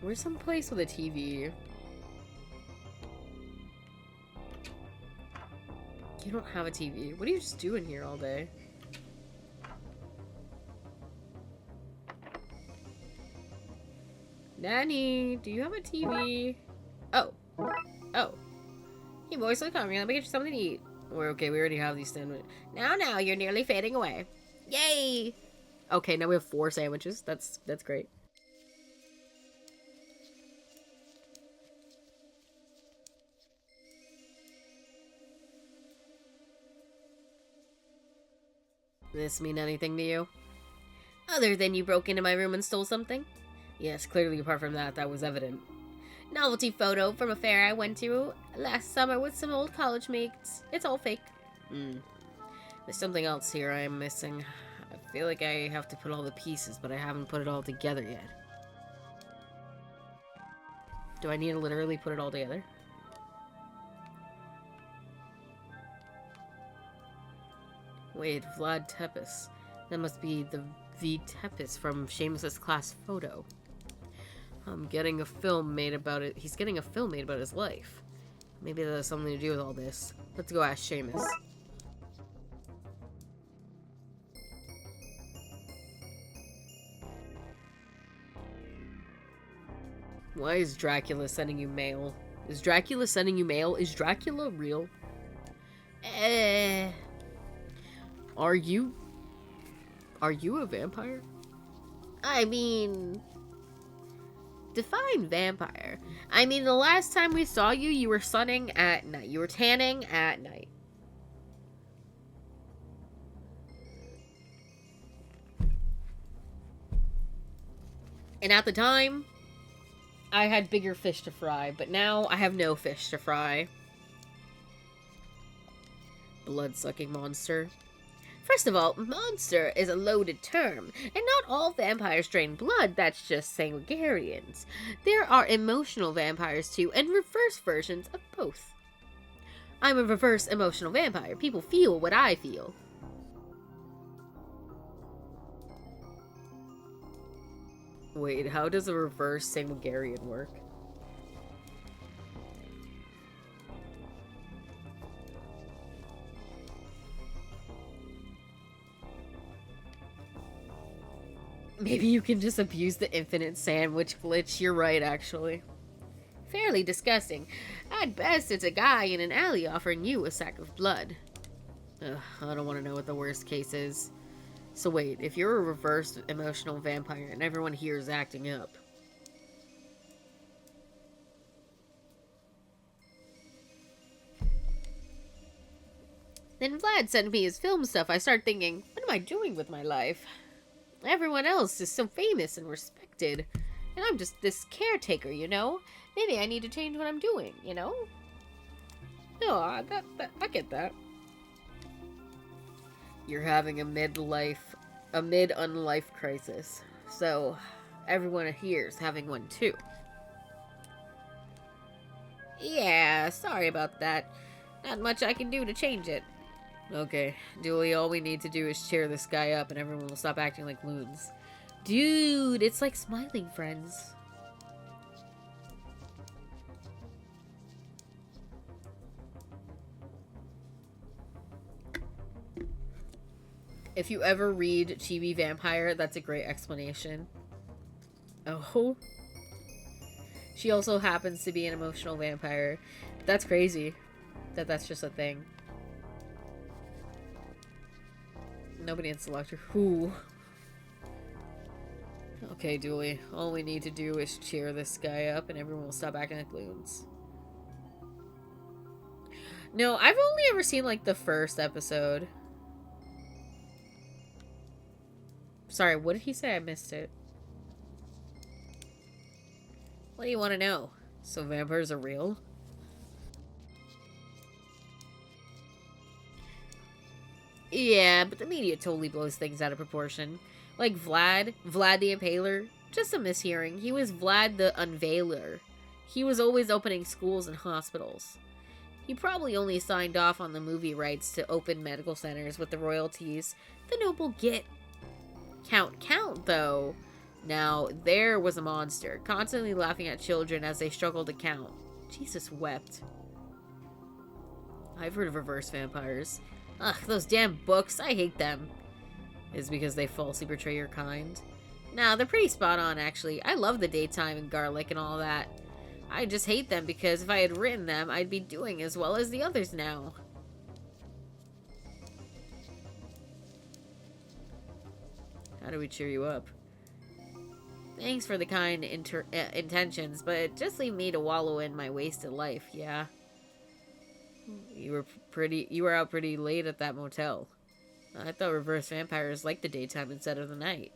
Speaker 1: Where's some place with a TV? You don't have a TV. What are you just doing here all day? Nanny, do you have a TV? Oh. Oh. Hey boys, look hungry. Let me get you something to eat. We're okay, we already have these sandwiches. Now, you're nearly fading away. Yay! Okay, now we have 4 sandwiches. That's great. This mean anything to you? Other than you broke into my room and stole something? Yes, clearly apart from that, that was evident. Novelty photo from a fair I went to last summer with some old college mates. It's all fake. There's something else here I am missing. I feel like I have to put all the pieces, but I haven't put it all together yet. Do I need to literally put it all together? Wait, Vlad Tepes. That must be the V. Tepes from Seamus's class photo. I'm getting a film made about it. He's getting a film made about his life. Maybe that has something to do with all this. Let's go ask Seamus. Why is Dracula sending you mail? Is Dracula sending you mail? Is Dracula real? Are you a vampire? I mean, define vampire. I mean, the last time we saw you, you were sunning at night. You were tanning at night. And at the time, I had bigger fish to fry, but now I have no fish to fry. Blood-sucking monster. First of all, monster is a loaded term, and not all vampires drain blood, that's just sanguinarians. There are emotional vampires too, and reverse versions of both. I'm a reverse emotional vampire. People feel what I feel. Wait, how does a reverse sanguinarian work? Maybe you can just abuse the infinite sandwich glitch. You're right, actually. Fairly disgusting. At best, it's a guy in an alley offering you a sack of blood. Ugh, I don't want to know what the worst case is. So wait, if you're a reverse emotional vampire and everyone here is acting up... Then Vlad sent me his film stuff. I started thinking, what am I doing with my life? Everyone else is so famous and respected, and I'm just this caretaker, you know? Maybe I need to change what I'm doing, you know? No, I get that. You're having a mid-unlife crisis, so everyone here's having one too. Yeah, sorry about that. Not much I can do to change it. Okay, Dooley, all we need to do is cheer this guy up and everyone will stop acting like loons. Dude, it's like Smiling Friends. If you ever read Chibi Vampire, that's a great explanation. Oh. She also happens to be an emotional vampire. That's crazy. That's just a thing. Nobody in Selector. Who? Okay, Dooley. All we need to do is cheer this guy up and everyone will stop acting like loons. No, I've only ever seen, like, the first episode. Sorry, what did he say? I missed it. What do you want to know? So vampires are real? Yeah, but the media totally blows things out of proportion. Like Vlad the Impaler, just a mishearing. He was Vlad the Unveiler. He was always opening schools and hospitals. He probably only signed off on the movie rights to open medical centers with the royalties the noble get. Count, though. Now, there was a monster, constantly laughing at children as they struggled to count. Jesus wept. I've heard of reverse vampires. Ugh, those damn books, I hate them. Is it because they falsely portray your kind? Nah, they're pretty spot on, actually. I love the daytime and garlic and all that. I just hate them because if I had written them, I'd be doing as well as the others now. How do we cheer you up? Thanks for the kind intentions, but just leave me to wallow in my wasted life, yeah? You were out pretty late at that motel. I thought reverse vampires liked the daytime instead of the night.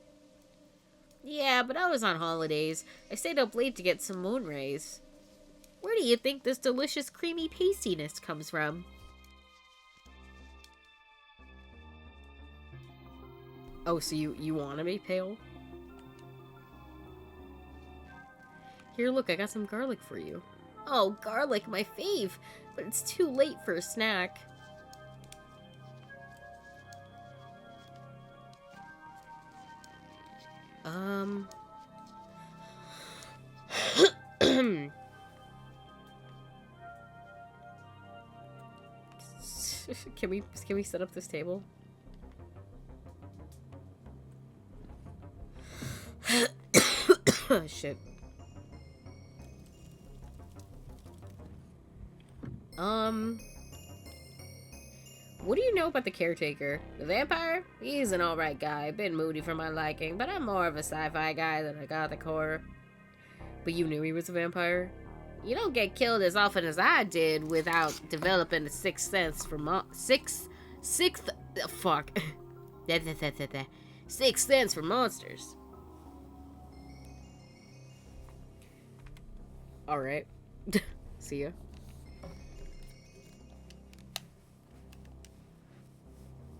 Speaker 1: Yeah, but I was on holidays. I stayed up late to get some moon rays. Where do you think this delicious creamy pastiness comes from? Oh, so you want to be pale? Here, look, I got some garlic for you. Oh, garlic, my fave! But it's too late for a snack. Can we set up this table? Shit. What do you know about the caretaker? The vampire? He's an alright guy, a bit moody for my liking, but I'm more of a sci-fi guy than a gothic horror. But you knew he was a vampire? You don't get killed as often as I did without developing a sixth sense for sixth sense for monsters. Alright. See ya.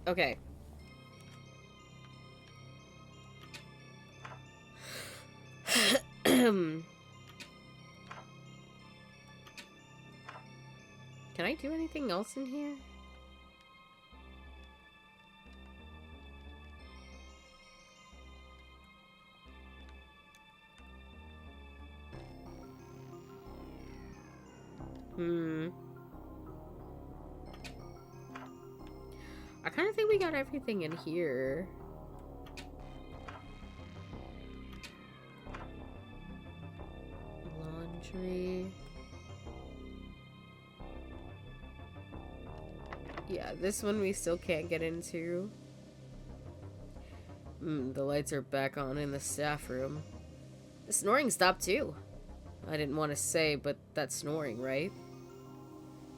Speaker 1: Okay. Can I do anything else in here? I kind of think we got everything in here. Laundry. Yeah, this one we still can't get into. The lights are back on in the staff room. The snoring stopped too. I didn't want to say, but that's snoring, right?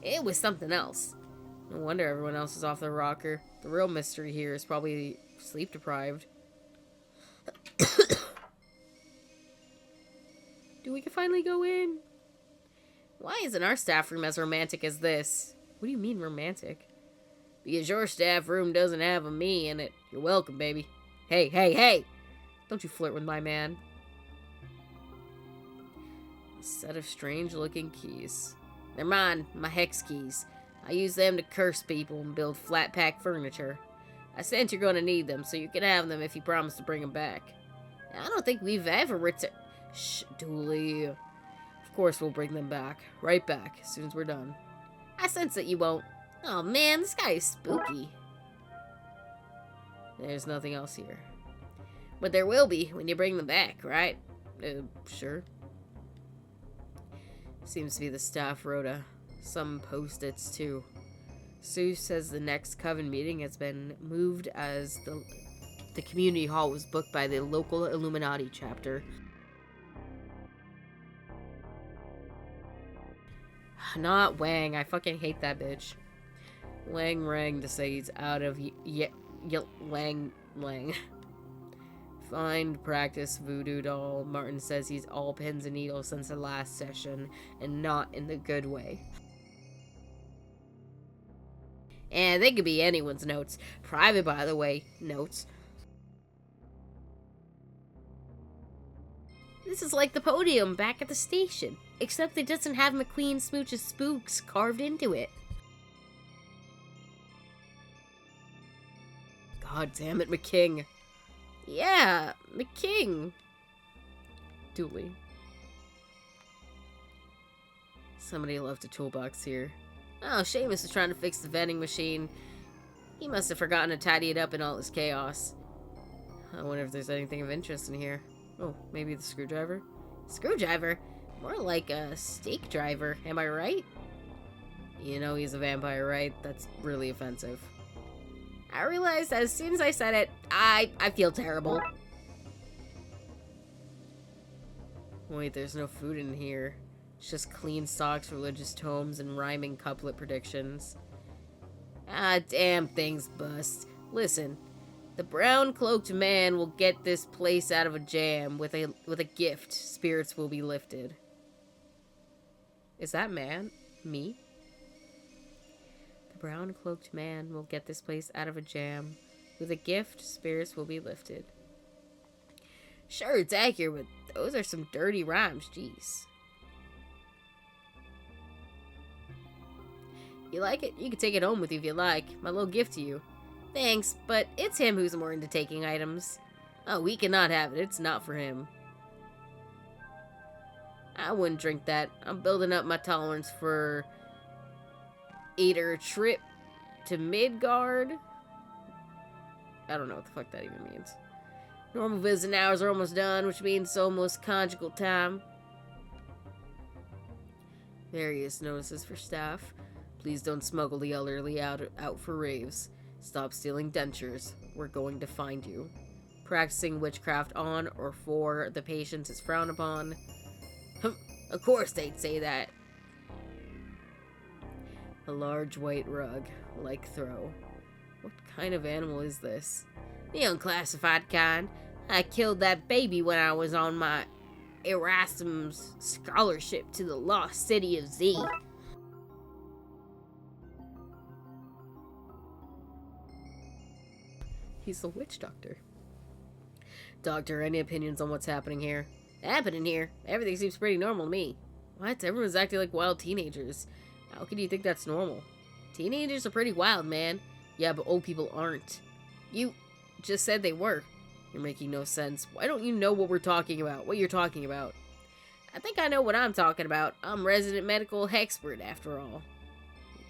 Speaker 1: It was something else. No wonder everyone else is off their rocker. The real mystery here is probably sleep deprived. Do we can finally go in? Why isn't our staff room as romantic as this? What do you mean romantic? Because your staff room doesn't have a me in it. You're welcome, baby. Hey, hey, hey! Don't you flirt with my man. A set of strange-looking keys. They're mine, my hex keys. I use them to curse people and build flat-pack furniture. I sense you're going to need them, so you can have them if you promise to bring them back. I don't think we've ever returned... Shh, Dooley. Of course we'll bring them back. Right back, as soon as we're done. I sense that you won't. Oh man, this guy is spooky. There's nothing else here. But there will be when you bring them back, right? Sure. Seems to be the staff rota. Some post-its, too. Sue says the next Coven meeting has been moved as the community hall was booked by the local Illuminati chapter. Not Wang. I fucking hate that bitch. Lang rang to say he's out of Lang. Find practice voodoo doll. Martin says he's all pins and needles since the last session, and not in the good way. And they could be anyone's notes. Private, by the way, notes. This is like the podium back at the station, except it doesn't have McQueen Smooch's spooks carved into it. God damn it, McKing. Yeah, McKing. Dooley. Somebody left a toolbox here. Oh, Seamus is trying to fix the vending machine. He must have forgotten to tidy it up in all this chaos. I wonder if there's anything of interest in here. Oh, maybe the screwdriver? Screwdriver? More like a stake driver, am I right? You know he's a vampire, right? That's really offensive. I realized as soon as I said it, I feel terrible. Wait, there's no food in here. It's just clean socks, religious tomes, and rhyming couplet predictions. Ah, damn things bust. Listen, the brown-cloaked man will get this place out of a jam with a gift. Spirits will be lifted. Is that man? Me? The brown-cloaked man will get this place out of a jam. With a gift, spirits will be lifted. Sure, it's accurate, but those are some dirty rhymes, jeez. You like it? You can take it home with you if you like. My little gift to you. Thanks, but it's him who's more into taking items. Oh, we cannot have it. It's not for him. I wouldn't drink that. I'm building up my tolerance for either a trip to Midgard. I don't know what the fuck that even means. Normal visiting hours are almost done, which means it's almost conjugal time. Various notices for staff. Please don't smuggle the elderly out for raves. Stop stealing dentures. We're going to find you. Practicing witchcraft on or for the patients is frowned upon. Of course they'd say that. A large white rug. Like throw. What kind of animal is this? The unclassified kind. I killed that baby when I was on my Erasmus scholarship to the lost city of Z. He's the witch doctor. Doctor, any opinions on what's happening here? Happening here? Everything seems pretty normal to me. What? Everyone's acting like wild teenagers. How can you think that's normal? Teenagers are pretty wild, man. Yeah, but old people aren't. You just said they were. You're making no sense. Why don't you know what we're talking about? What you're talking about? I think I know what I'm talking about. I'm resident medical expert, after all.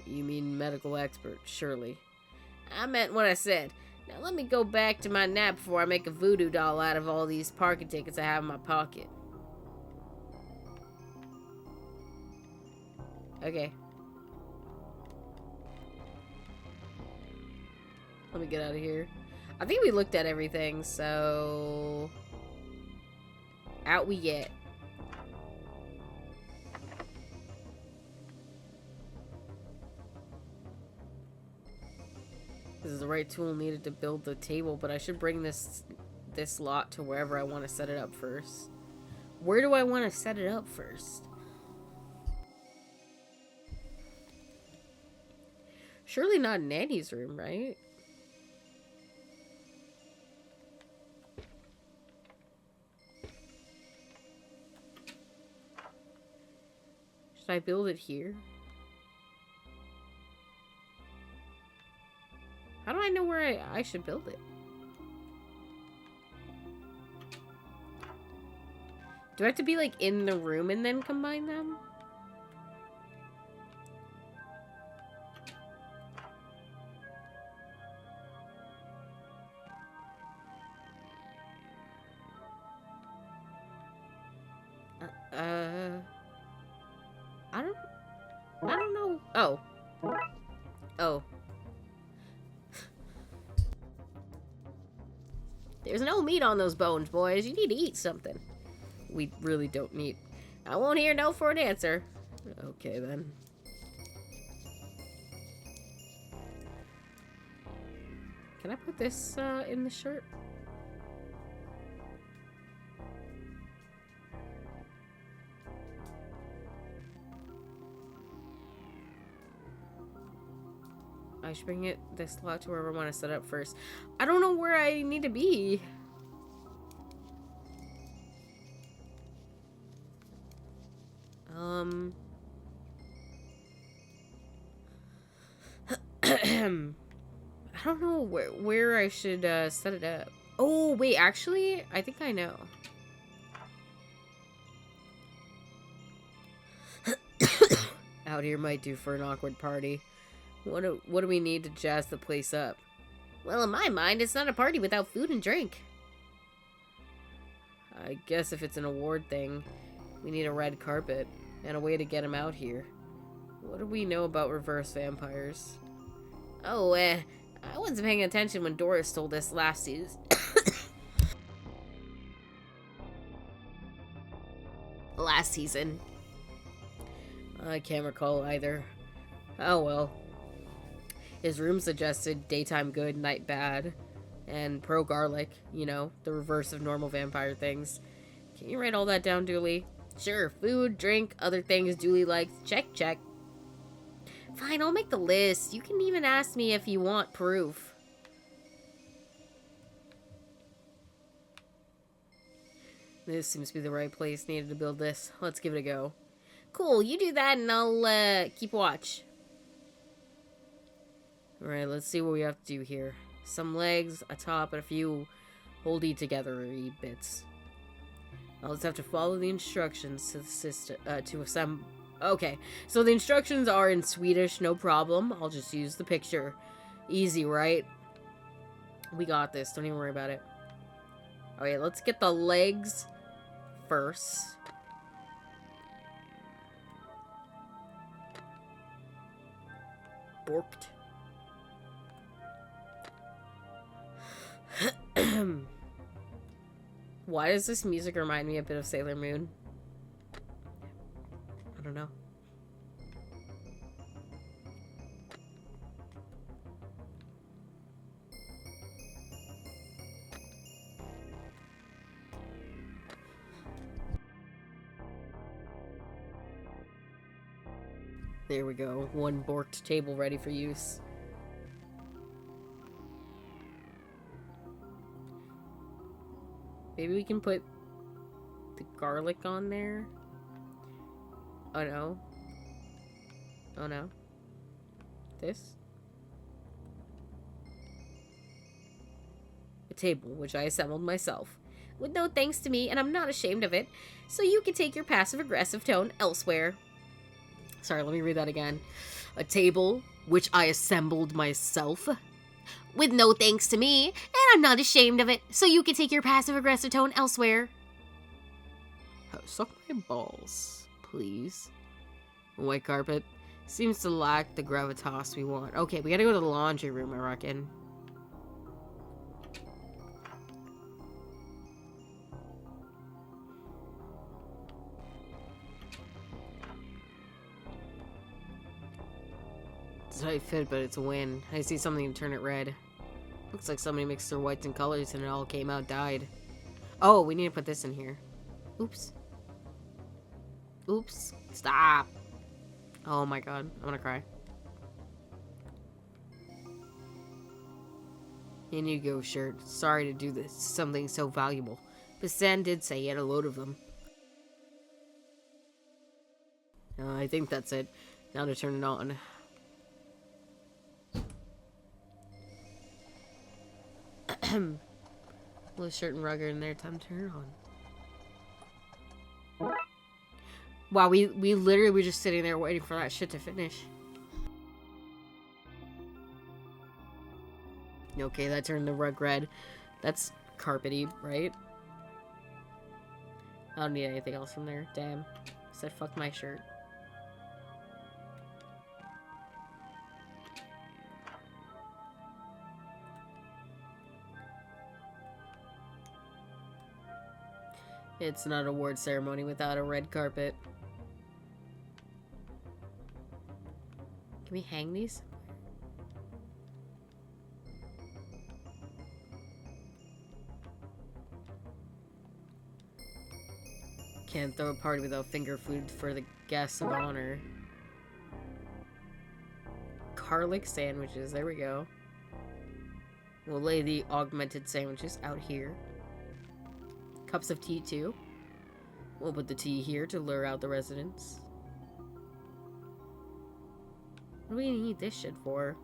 Speaker 1: You mean medical expert, surely. I meant what I said. Now let me go back to my nap before I make a voodoo doll out of all these parking tickets I have in my pocket. Okay. Let me get out of here. I think we looked at everything, so... out we get. This is the right tool needed to build the table, but I should bring this lot to wherever I want to set it up first. Where do I want to set it up first? Surely not in Nanny's room, right? Should I build it here? How do I know where I should build it? Do I have to be, like, in the room and then combine them? Uh, I don't know. Oh. Oh. There's no meat on those bones, boys. You need to eat something. We really don't need. I won't hear no for an answer. Okay, then. Can I put this in the shirt? I should bring this slot to wherever I want to set up first. I don't know where I need to be. I don't know where I should set it up. Oh, wait, actually, I think I know. Out here might do for an awkward party. What do we need to jazz the place up? Well, in my mind, it's not a party without food and drink. I guess if it's an award thing, we need a red carpet and a way to get them out here. What do we know about reverse vampires? Oh, I wasn't paying attention when Doris told us last season. Last season. I can't recall either. Oh well. His room suggested daytime good, night bad, and pro garlic, you know, the reverse of normal vampire things. Can you write all that down, Dooley? Sure, food, drink, other things Dooley likes. Check, check. Fine, I'll make the list. You can even ask me if you want proof. This seems to be the right place needed to build this. Let's give it a go. Cool, you do that and I'll keep watch. Alright, let's see what we have to do here. Some legs, a top, and a few holdy together-y bits. I'll just have to follow the instructions to the system, to assemble. Okay, so the instructions are in Swedish, no problem. I'll just use the picture. Easy, right? We got this, don't even worry about it. Alright, let's get the legs first. Borked. Why does this music remind me a bit of Sailor Moon? I don't know. There we go. One borked table ready for use. Maybe we can put the garlic on there. Oh no. Oh no. This? A table, which I assembled myself. With no thanks to me, and I'm not ashamed of it. So you can take your passive-aggressive tone elsewhere. Sorry, let me read that again. A table, which I assembled myself. With no thanks to me, and I'm not ashamed of it, so you can take your passive-aggressive tone elsewhere. Oh, suck my balls, please. White carpet seems to lack the gravitas we want. Okay, we gotta go to the laundry room, I reckon. It's a tight fit, but it's a win. I see something to turn it red. Looks like somebody mixed their whites and colors and it all came out dyed. Oh, we need to put this in here. Oops. Oops. Stop. Oh my god. I'm gonna cry. In you go, shirt. Sorry to do this. Something so valuable. But Stan did say he had a load of them. I think that's it. Now to turn it on. Well, shirt and rug are in there. Time to turn it on. Wow, we literally were just sitting there waiting for that shit to finish. Okay, that turned the rug red. That's carpety, right? I don't need anything else from there. Damn. Said fuck my shirt. It's not an award ceremony without a red carpet. Can we hang these? Can't throw a party without finger food for the guests of honor. Garlic sandwiches, there we go. We'll lay the augmented sandwiches out here. Cups of tea too. We'll put the tea here to lure out the residents. What do we need this shit for?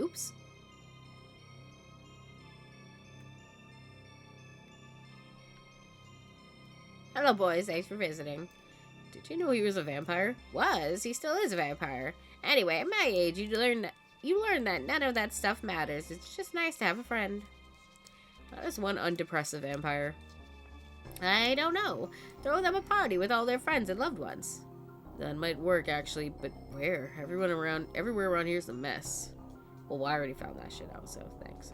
Speaker 1: Oops. Hello, boys. Thanks for visiting. Did you know he was a vampire? Was. He still is a vampire. Anyway, at my age, you learn that none of that stuff matters. It's just nice to have a friend. How does one undepress a vampire? I don't know. Throw them a party with all their friends and loved ones. That might work, actually, but where? Everywhere around here is a mess. Well, I already found that shit out, so thanks.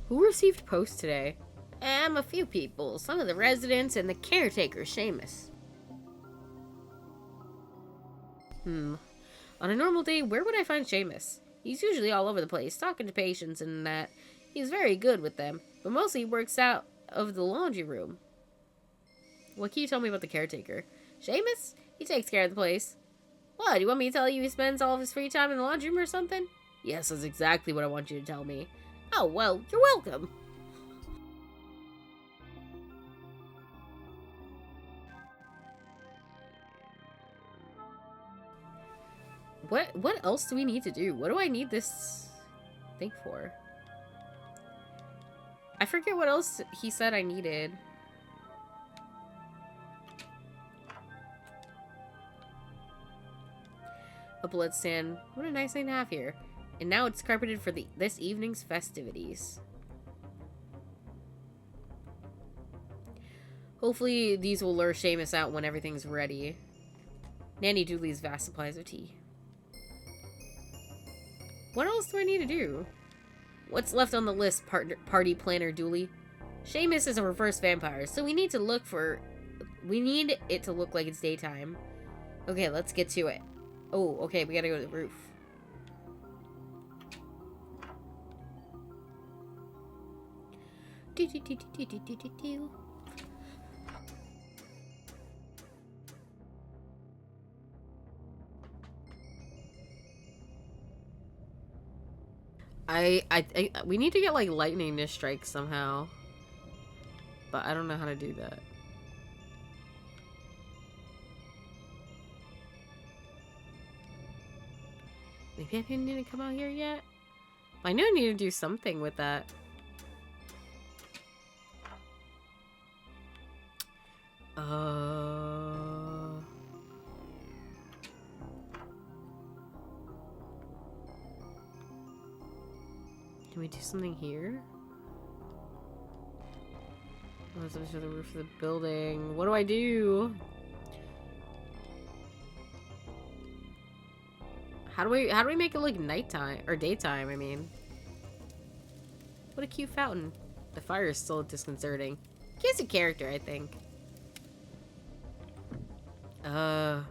Speaker 1: Who received post today? A few people. Some of the residents and the caretaker, Seamus. On a normal day, where would I find Seamus? He's usually all over the place, talking to patients and that. He's very good with them, but mostly he works out of the laundry room. What can you tell me about the caretaker? Seamus? He takes care of the place. What, you want me to tell you he spends all of his free time in the laundry room or something? Yes, that's exactly what I want you to tell me. Oh, well, you're welcome. What else do we need to do? What do I need this thing for? I forget what else he said I needed. A blood stand. What a nice thing to have here. And now it's carpeted for this evening's festivities. Hopefully these will lure Seamus out when everything's ready. Nanny Dooley's vast supplies of tea. What else do I need to do? What's left on the list, party planner Dooley? Seamus is a reverse vampire, so we need it to look like it's daytime. Okay, let's get to it. Oh, okay, we gotta go to the roof. We need to get like lightning to strike somehow, but I don't know how to do that. Maybe I didn't need to come out here yet. I know I need to do something with that. Can we do something here? Oh, it's to the roof of the building. What do I do? How do we make it look nighttime or daytime? I mean, what a cute fountain. The fire is still disconcerting. Gives a character, I think. Oh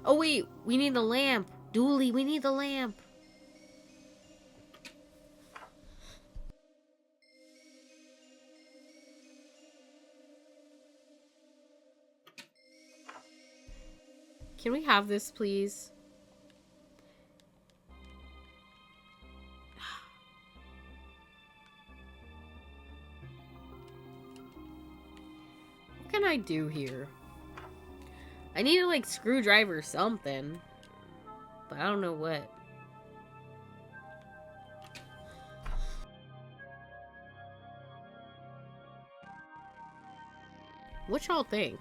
Speaker 1: wait, we need the lamp. Dooley, we need the lamp. Can we have this, please? can I do here? I need to, like, screwdriver something. But I don't know what. What y'all think?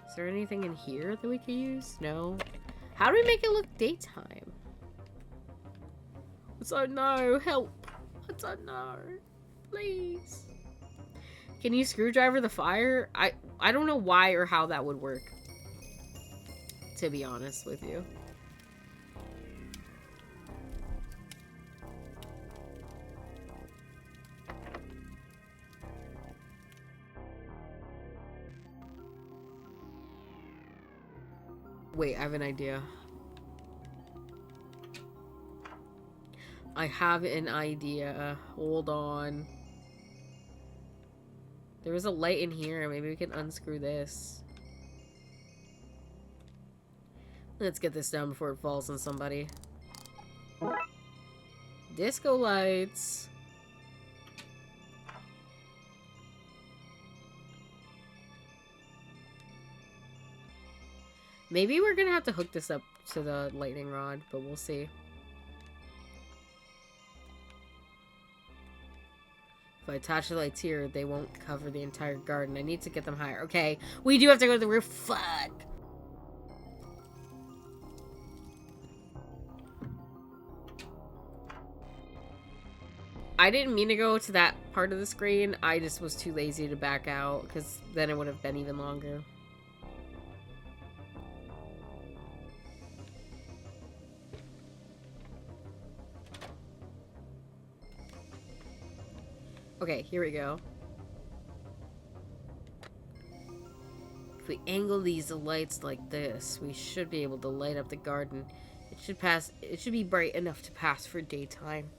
Speaker 1: Is there anything in here that we could use? No. How do we make it look daytime? I don't know. Help. I don't know. Please. Can you screwdriver the fire? I don't know why or how that would work. To be honest with you. Wait, I have an idea. I have an idea. Hold on. There was a light in here. Maybe we can unscrew this. Let's get this down before it falls on somebody. Disco lights. Maybe we're gonna have to hook this up to the lightning rod, but we'll see. If I attach the lights here, they won't cover the entire garden. I need to get them higher. Okay, we do have to go to the roof. Fuck! I didn't mean to go to that part of the screen. I just was too lazy to back out, because then it would have been even longer. Okay, here we go. If we angle these lights like this, we should be able to light up the garden. It should be bright enough to pass for daytime.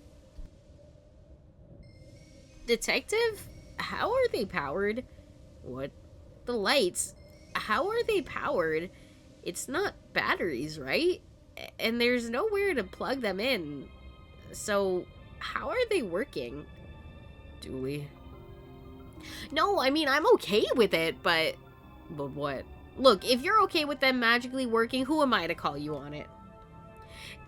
Speaker 1: Detective? How are they powered? What? The lights? How are they powered? It's not batteries, right? And there's nowhere to plug them in. So, how are they working? Dooley. No, I mean, I'm okay with it, but what? Look, if you're okay with them magically working, who am I to call you on it?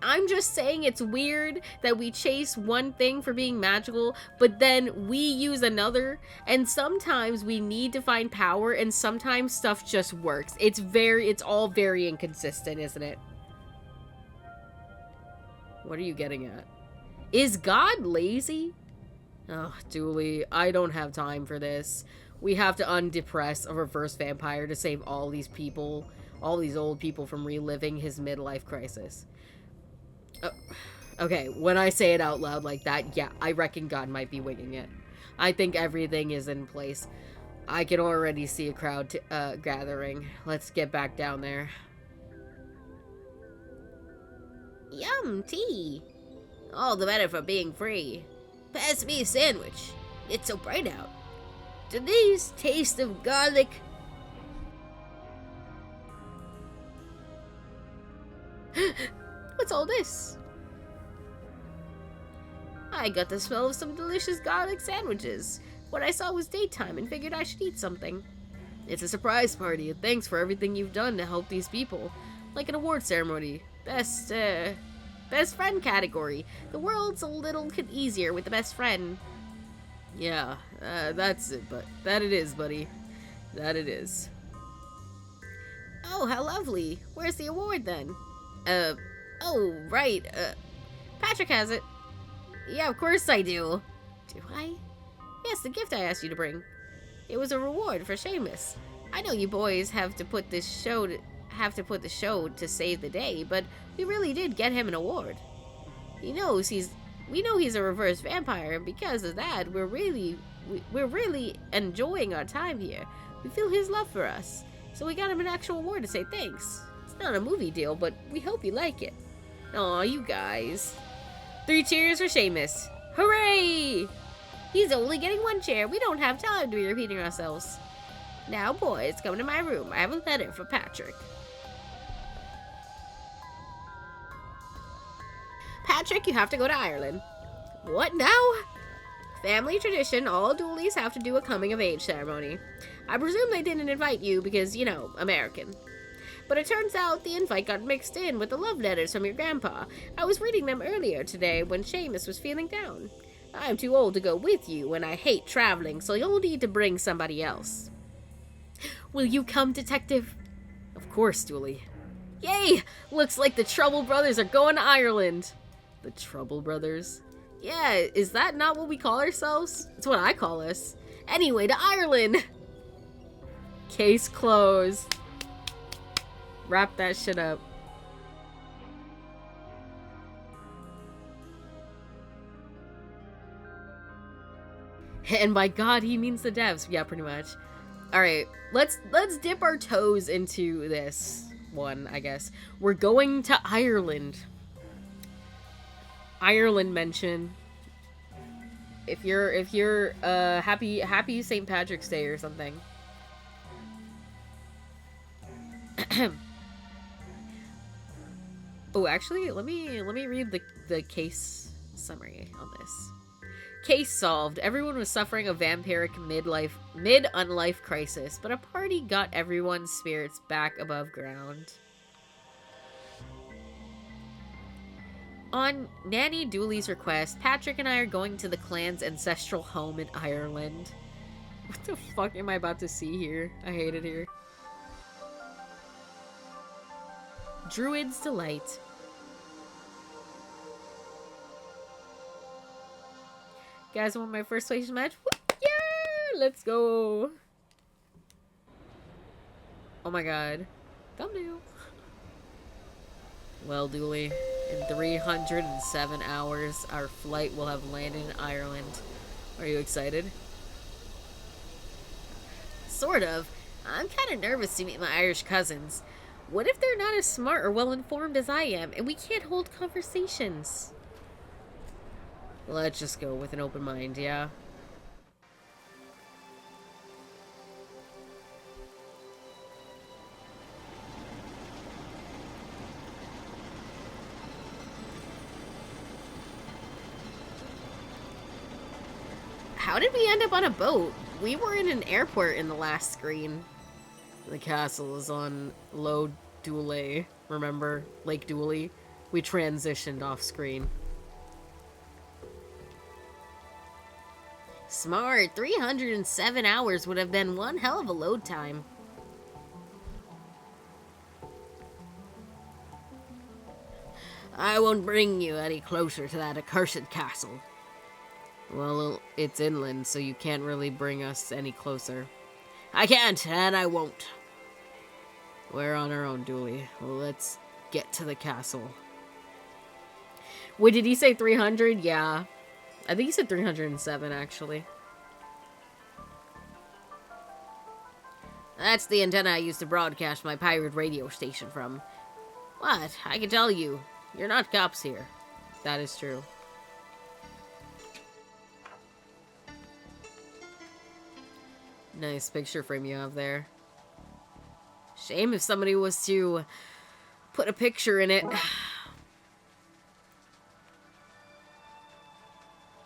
Speaker 1: I'm just saying it's weird that we chase one thing for being magical, but then we use another, and sometimes we need to find power, and sometimes stuff just works. It's all very inconsistent, isn't it? What are you getting at? Is God lazy? Oh, Dooley, I don't have time for this. We have to undepress a reverse vampire to save all these people, all these old people from reliving his midlife crisis. Okay, when I say it out loud like that, yeah, I reckon God might be winging it. I think everything is in place. I can already see a crowd gathering. Let's get back down there.
Speaker 2: Yum, tea. All the better for being free. Pass me a sandwich. It's so bright out. Do these taste of garlic?
Speaker 1: What's all this?
Speaker 2: I got the smell of some delicious garlic sandwiches. What I saw was daytime and figured I should eat something.
Speaker 1: It's a surprise party, and thanks for everything you've done to help these people. Like an award ceremony. Best friend category. The world's a little easier with the best friend. Yeah, that's it, but that it is, buddy. That it is.
Speaker 2: Oh, how lovely. Where's the award then? Oh, right, Patrick has it.
Speaker 1: Yeah, of course I do.
Speaker 2: Do I? Yes, the gift I asked you to bring. It was a reward for Seamus. I know you boys have to put the show to save the day, but we really did get him an award. We know he's a reverse vampire, and because of that, we're really enjoying our time here. We feel his love for us, so we got him an actual award to say thanks. It's not a movie deal, but we hope you like it.
Speaker 1: Aw, you guys. 3 cheers for Seamus. Hooray!
Speaker 2: He's only getting 1 chair. We don't have time to be repeating ourselves. Now, boys, come to my room. I have a letter for Patrick. Patrick, you have to go to Ireland.
Speaker 1: What now? Family tradition, all doolies have to do a coming-of-age ceremony. I presume they didn't invite you because, you know, American. But it turns out the invite got mixed in with the love letters from your grandpa. I was reading them earlier today when Seamus was feeling down. I'm too old to go with you, and I hate traveling, so you'll need to bring somebody else. Will you come, Detective? Of course, Dooley. Yay! Looks like the Trouble Brothers are going to Ireland. The Trouble Brothers? Yeah, is that not what we call ourselves? It's what I call us. Anyway, to Ireland! Case closed. Wrap that shit up. And by God, he means the devs. Yeah, pretty much. Alright, let's dip our toes into this one, I guess. We're going to Ireland. Ireland mention. If you're happy St. Patrick's Day or something. Oh, actually, let me read the case summary on this. Case solved. Everyone was suffering a vampiric mid-unlife crisis, but a party got everyone's spirits back above ground. On Nanny Dooley's request, Patrick and I are going to the clan's ancestral home in Ireland. What the fuck am I about to see here? I hate it here. Druid's Delight. Guys, I want my first place match. Yeah! Let's go! Oh my god. Thumbnail. Well, Dooley, in 307 hours, our flight will have landed in Ireland. Are you excited? Sort of. I'm kind of nervous to meet my Irish cousins. What if they're not as smart or well-informed as I am, and we can't hold conversations? Let's just go with an open mind, yeah? How did we end up on a boat? We were in an airport in the last screen. The castle is on Low Dooley. Remember? Lake Dooley? We transitioned off screen. Smart. 307 hours would have been one hell of a load time. I won't bring you any closer to that accursed castle. Well, it's inland, so you can't really bring us any closer. I can't, and I won't. We're on our own, Dooley. Well, let's get to the castle. Wait, did he say 300? Yeah. I think he said 307, actually. That's the antenna I used to broadcast my pirate radio station from. What? I can tell you. You're not cops here. That is true. Nice picture frame you have there. Shame if somebody was to put a picture in it.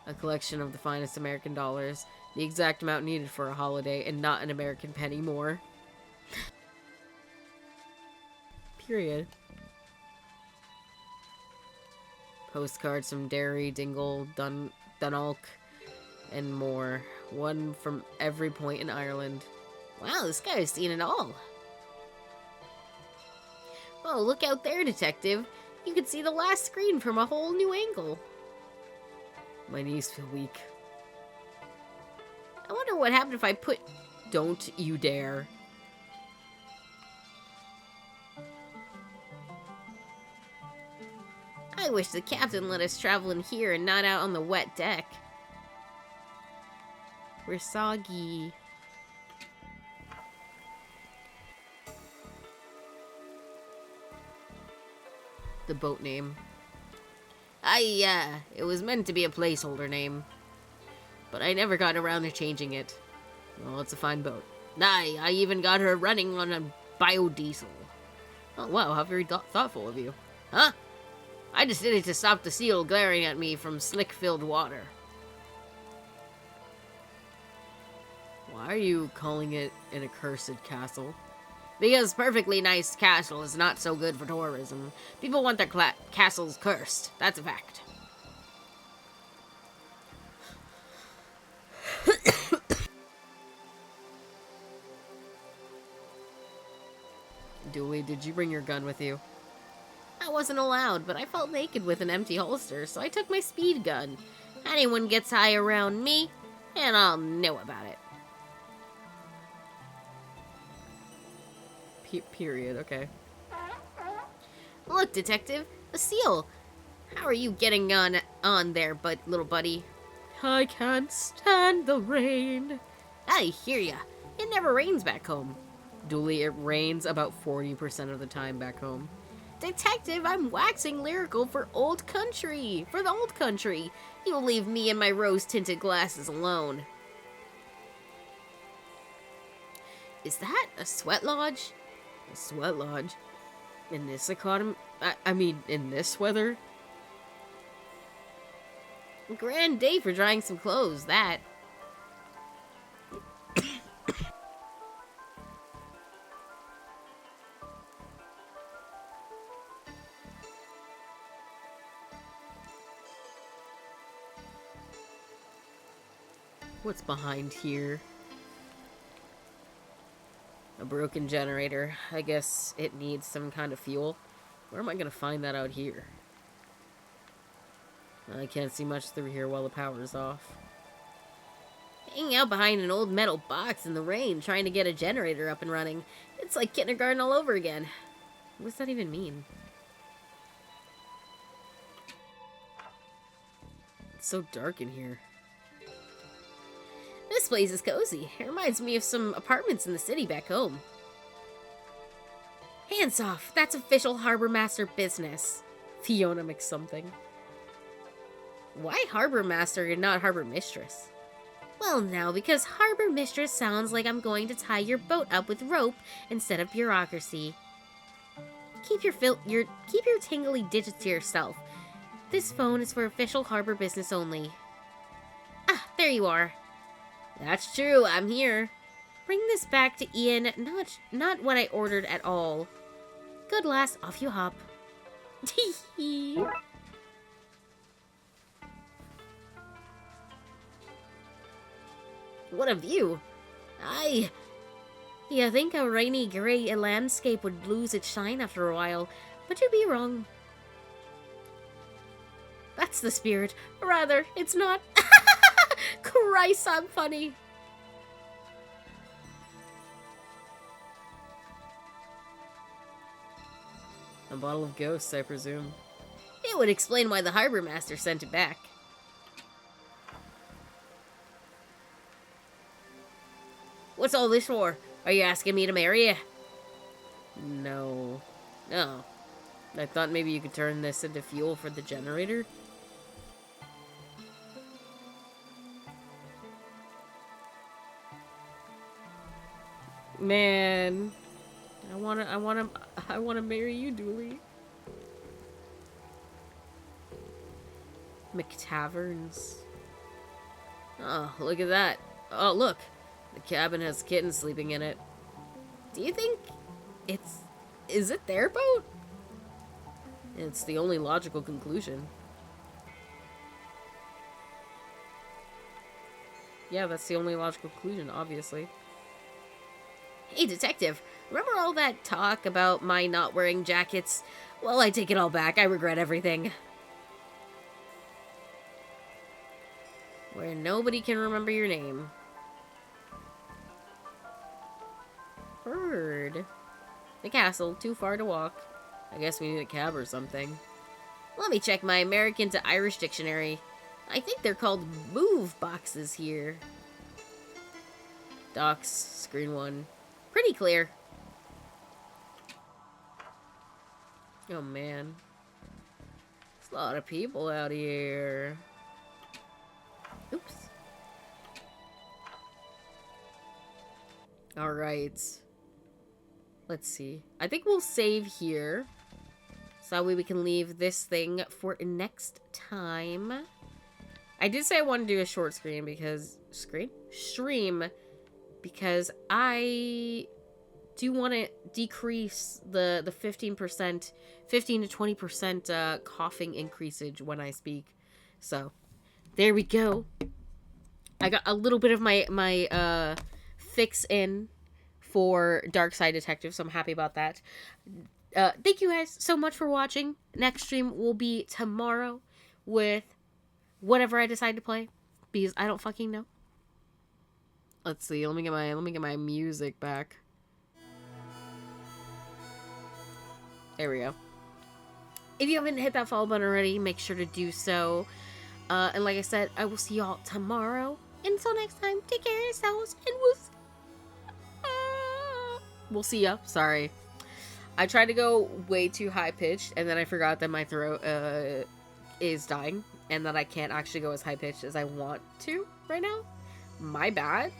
Speaker 1: A collection of the finest American dollars. The exact amount needed for a holiday and not an American penny more. Period. Postcards from Derry, Dingle, Dundalk, and more. One from every point in Ireland. Wow, this guy's seen it all. Oh, look out there, Detective. You can see the last screen from a whole new angle. My knees feel weak. I wonder what happened if I put... Don't you dare. I wish the captain let us travel in here and not out on the wet deck. We're soggy. The boat name. It was meant to be a placeholder name. But I never got around to changing it. Well, it's a fine boat. I even got her running on a biodiesel. Oh, wow, how very thoughtful of you. Huh?
Speaker 4: I just did it to stop the seal glaring at me from slick-filled water.
Speaker 1: Why are you calling it an accursed castle?
Speaker 4: Because perfectly nice castle is not so good for tourism. People want their castles cursed. That's a fact.
Speaker 1: Dooley, did you bring your gun with you?
Speaker 4: I wasn't allowed, but I felt naked with an empty holster, so I took my speed gun. Anyone gets high around me, and I'll know about it.
Speaker 1: Period, okay.
Speaker 4: Look, detective, a seal. How are you getting on there, little buddy?
Speaker 1: I can't stand the rain.
Speaker 4: I hear ya. It never rains back home.
Speaker 1: Dooley, it rains about 40% of the time back home.
Speaker 4: Detective, I'm waxing lyrical for the old country. You'll leave me and my rose-tinted glasses alone. Is that a sweat lodge?
Speaker 1: A sweat lodge? In this economy? I mean, in this weather?
Speaker 4: Grand day for drying some clothes, that.
Speaker 1: What's behind here? A broken generator. I guess it needs some kind of fuel. Where am I gonna find that out here? I can't see much through here while the power's off.
Speaker 4: Hanging out behind an old metal box in the rain trying to get a generator up and running. It's like kindergarten all over again.
Speaker 1: What does that even mean? It's so dark in here.
Speaker 4: This place is cozy. It reminds me of some apartments in the city back home. Hands off. That's official harbor master business.
Speaker 1: Fiona McSomething.
Speaker 4: Why harbor master and not harbor mistress? Well, now, because harbor mistress sounds like I'm going to tie your boat up with rope instead of bureaucracy. Keep your tingly digits to yourself. This phone is for official harbor business only. Ah, there you are. That's true, I'm here. Bring this back to Ian, not what I ordered at all. Good lass, off you hop. What a view. You think a rainy gray landscape would lose its shine after a while, but you'd be wrong. That's the spirit. Rather, it's not. Christ, I'm funny.
Speaker 1: A bottle of ghosts, I presume.
Speaker 4: It would explain why the harbor master sent it back. What's all this for? Are you asking me to marry you?
Speaker 1: No.
Speaker 4: No.
Speaker 1: I thought maybe you could turn this into fuel for the generator. Man, I wanna marry you, Dooley. McTaverns.
Speaker 4: Oh, look at that. Oh, look. The cabin has kittens sleeping in it. Do you think is it their boat?
Speaker 1: It's the only logical conclusion. Yeah, that's the only logical conclusion, obviously.
Speaker 4: Hey, detective, remember all that talk about my not wearing jackets? Well, I take it all back. I regret everything. Where nobody can remember your name.
Speaker 1: Bird. The castle, too far to walk. I guess we need a cab or something.
Speaker 4: Let me check my American to Irish dictionary. I think they're called move boxes here.
Speaker 1: Docs, screen 1.
Speaker 4: Pretty clear.
Speaker 1: Oh man. There's a lot of people out here.
Speaker 4: Oops.
Speaker 1: Alright. Let's see. I think we'll save here.
Speaker 4: So that way we can leave this thing for next time. I did say I want to do a short stream because stream because I do want to decrease the 15%, 15 to 20% coughing increasage when I speak. So there we go. I got a little bit of my fix in for Darkside Detective, so I'm happy about that. Thank you guys so much for watching. Next stream will be tomorrow with whatever I decide to play, because I don't fucking know. Let's see. Let me get my music back. There we go. If you haven't hit that follow button already, make sure to do so. And like I said, I will see y'all tomorrow. Until next time, take care of yourselves, and we'll see ya. Sorry. I tried to go way too high pitched, and then I forgot that my throat is dying, and that I can't actually go as high pitched as I want to right now. My bad.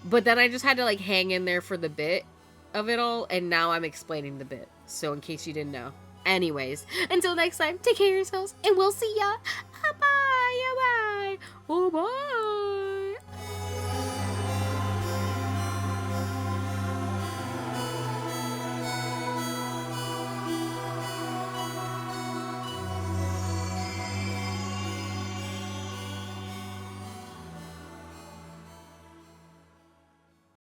Speaker 4: But then I just had to like hang in there for the bit of it all, and now I'm explaining the bit. So in case you didn't know. Anyways, until next time, take care of yourselves, and we'll see ya. Bye.